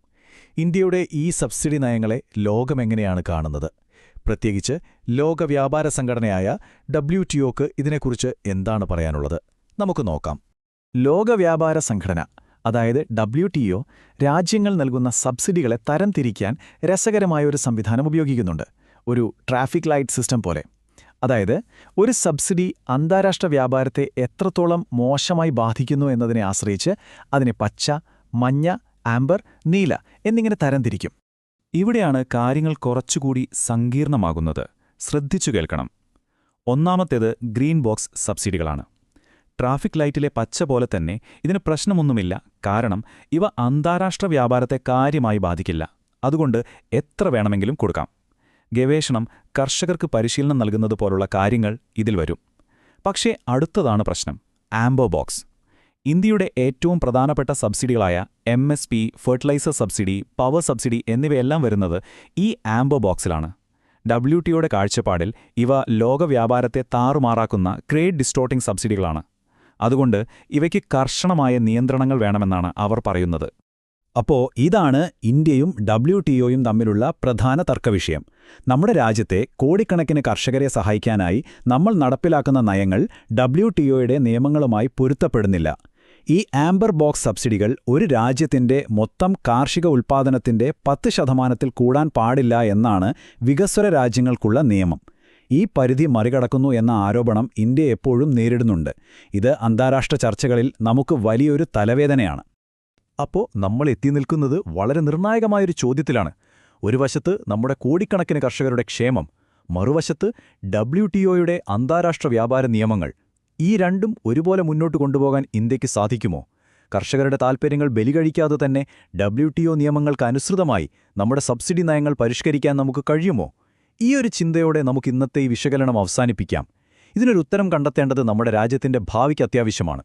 ഇന്ത്യയുടെ ഈ സബ്സിഡി നയങ്ങളെ ലോകമെങ്ങനെയാണ് കാണുന്നത്? പ്രത്യേകിച്ച് ലോക വ്യാപാര സംഘടനയായ WTOക്ക് ഇതിനെക്കുറിച്ച് എന്താണ് പറയാനുള്ളത്? നമുക്ക് നോക്കാം. ലോക വ്യാപാര സംഘടന, അതായത് WTO, രാജ്യങ്ങൾ നൽകുന്ന സബ്സിഡികളെ തരംതിരിക്കാൻ രസകരമായൊരു സംവിധാനം ഉപയോഗിക്കുന്നുണ്ട്. ഒരു ട്രാഫിക് ലൈറ്റ് സിസ്റ്റം പോലെ. അതായത് ഒരു സബ്സിഡി അന്താരാഷ്ട്ര വ്യാപാരത്തെ എത്രത്തോളം മോശമായി ബാധിക്കുന്നു എന്നതിനെ ആശ്രയിച്ച് അതിനെ പച്ച, മഞ്ഞ, ആംബർ, നീല എന്നിങ്ങനെ തരംതിരിക്കും. ഇവിടെയാണ് കാര്യങ്ങൾ കുറച്ചുകൂടി സങ്കീർണമാകുന്നത്. ശ്രദ്ധിച്ചു കേൾക്കണം. ഒന്നാമത്തേത് ഗ്രീൻ ബോക്സ് സബ്സിഡികളാണ്. ട്രാഫിക് ലൈറ്റിലെ പച്ച പോലെ തന്നെ ഇതിന് പ്രശ്നമൊന്നുമില്ല, കാരണം ഇവ അന്താരാഷ്ട്ര വ്യാപാരത്തെ കാര്യമായി ബാധിക്കില്ല. അതുകൊണ്ട് എത്ര വേണമെങ്കിലും കൊടുക്കാം. ഗവേഷണം, കർഷകർക്ക് പരിശീലനം നൽകുന്നത് പോലുള്ള കാര്യങ്ങൾ ഇതിൽ വരും. പക്ഷേ അടുത്തതാണ് പ്രശ്നം: ആംബർ ബോക്സ്. ഇന്ത്യയുടെ ഏറ്റവും പ്രധാനപ്പെട്ട സബ്സിഡികളായ MSP, fertiliser subsidy, power subsidy എന്നിവയെല്ലാം വരുന്നത് ഈ ആംബർ ബോക്സിലാണ്. WTOയുടെ കാഴ്ചപ്പാടിൽ ഇവ ലോകവ്യാപാരത്തെ താറുമാറാക്കുന്ന ട്രേഡ് ഡിസ്റ്റോർട്ടിംഗ് സബ്സിഡികളാണ്. അതുകൊണ്ട് ഇവയ്ക്ക് കർശനമായ നിയന്ത്രണങ്ങൾ വേണമെന്നാണ് അവർ പറയുന്നത്. അപ്പോൾ ഇതാണ് ഇന്ത്യയും WTOയും തമ്മിലുള്ള പ്രധാന തർക്കവിഷയം. നമ്മുടെ രാജ്യത്തെ കോടിക്കണക്കിന് കർഷകരെ സഹായിക്കാനായി നമ്മൾ നടപ്പിലാക്കുന്ന നയങ്ങൾ WTOയുടെ നിയമങ്ങളുമായി പൊരുത്തപ്പെടുന്നില്ല. ഈ ആംബർ ബോക്സ് സബ്സിഡികൾ ഒരു രാജ്യത്തിന്റെ മൊത്തം കാർഷിക ഉൽപ്പാദനത്തിന്റെ 10% കൂടാൻ പാടില്ല എന്നാണ് വികസ്വര രാജ്യങ്ങൾക്കുള്ള നിയമം. ഈ പരിധി മറികടക്കുന്നു എന്ന ആരോപണം ഇന്ത്യ എപ്പോഴും നേരിടുന്നുണ്ട്. ഇത് അന്താരാഷ്ട്ര ചർച്ചകളിൽ നമുക്ക് വലിയൊരു തലവേദനയാണ്. അപ്പോൾ നമ്മൾ എത്തി നിൽക്കുന്നത് വളരെ നിർണായകമായൊരു ചോദ്യത്തിലാണ്. ഒരു വശത്ത് നമ്മുടെ കോടിക്കണക്കിന് കർഷകരുടെ ക്ഷേമം, മറുവശത്ത് WTOയുടെ അന്താരാഷ്ട്ര വ്യാപാര നിയമങ്ങൾ. ഈ രണ്ടും ഒരുപോലെ മുന്നോട്ട് കൊണ്ടുപോകാൻ ഇന്ത്യക്ക് സാധിക്കുമോ? കർഷകരുടെ താൽപ്പര്യങ്ങൾ ബലികഴിക്കാതെ തന്നെ WTO നിയമങ്ങൾക്ക് അനുസൃതമായി നമ്മുടെ സബ്സിഡി നയങ്ങൾ പരിഷ്കരിക്കാൻ നമുക്ക് കഴിയുമോ? ഈ ഒരു ചിന്തയോടെ നമുക്ക് ഇന്നത്തെ ഈ വിശകലനം അവസാനിപ്പിക്കാം. ഇതിനൊരു ഉത്തരം കണ്ടെത്തേണ്ടത് നമ്മുടെ രാജ്യത്തിന്റെ ഭാവിക്ക് അത്യാവശ്യമാണ്.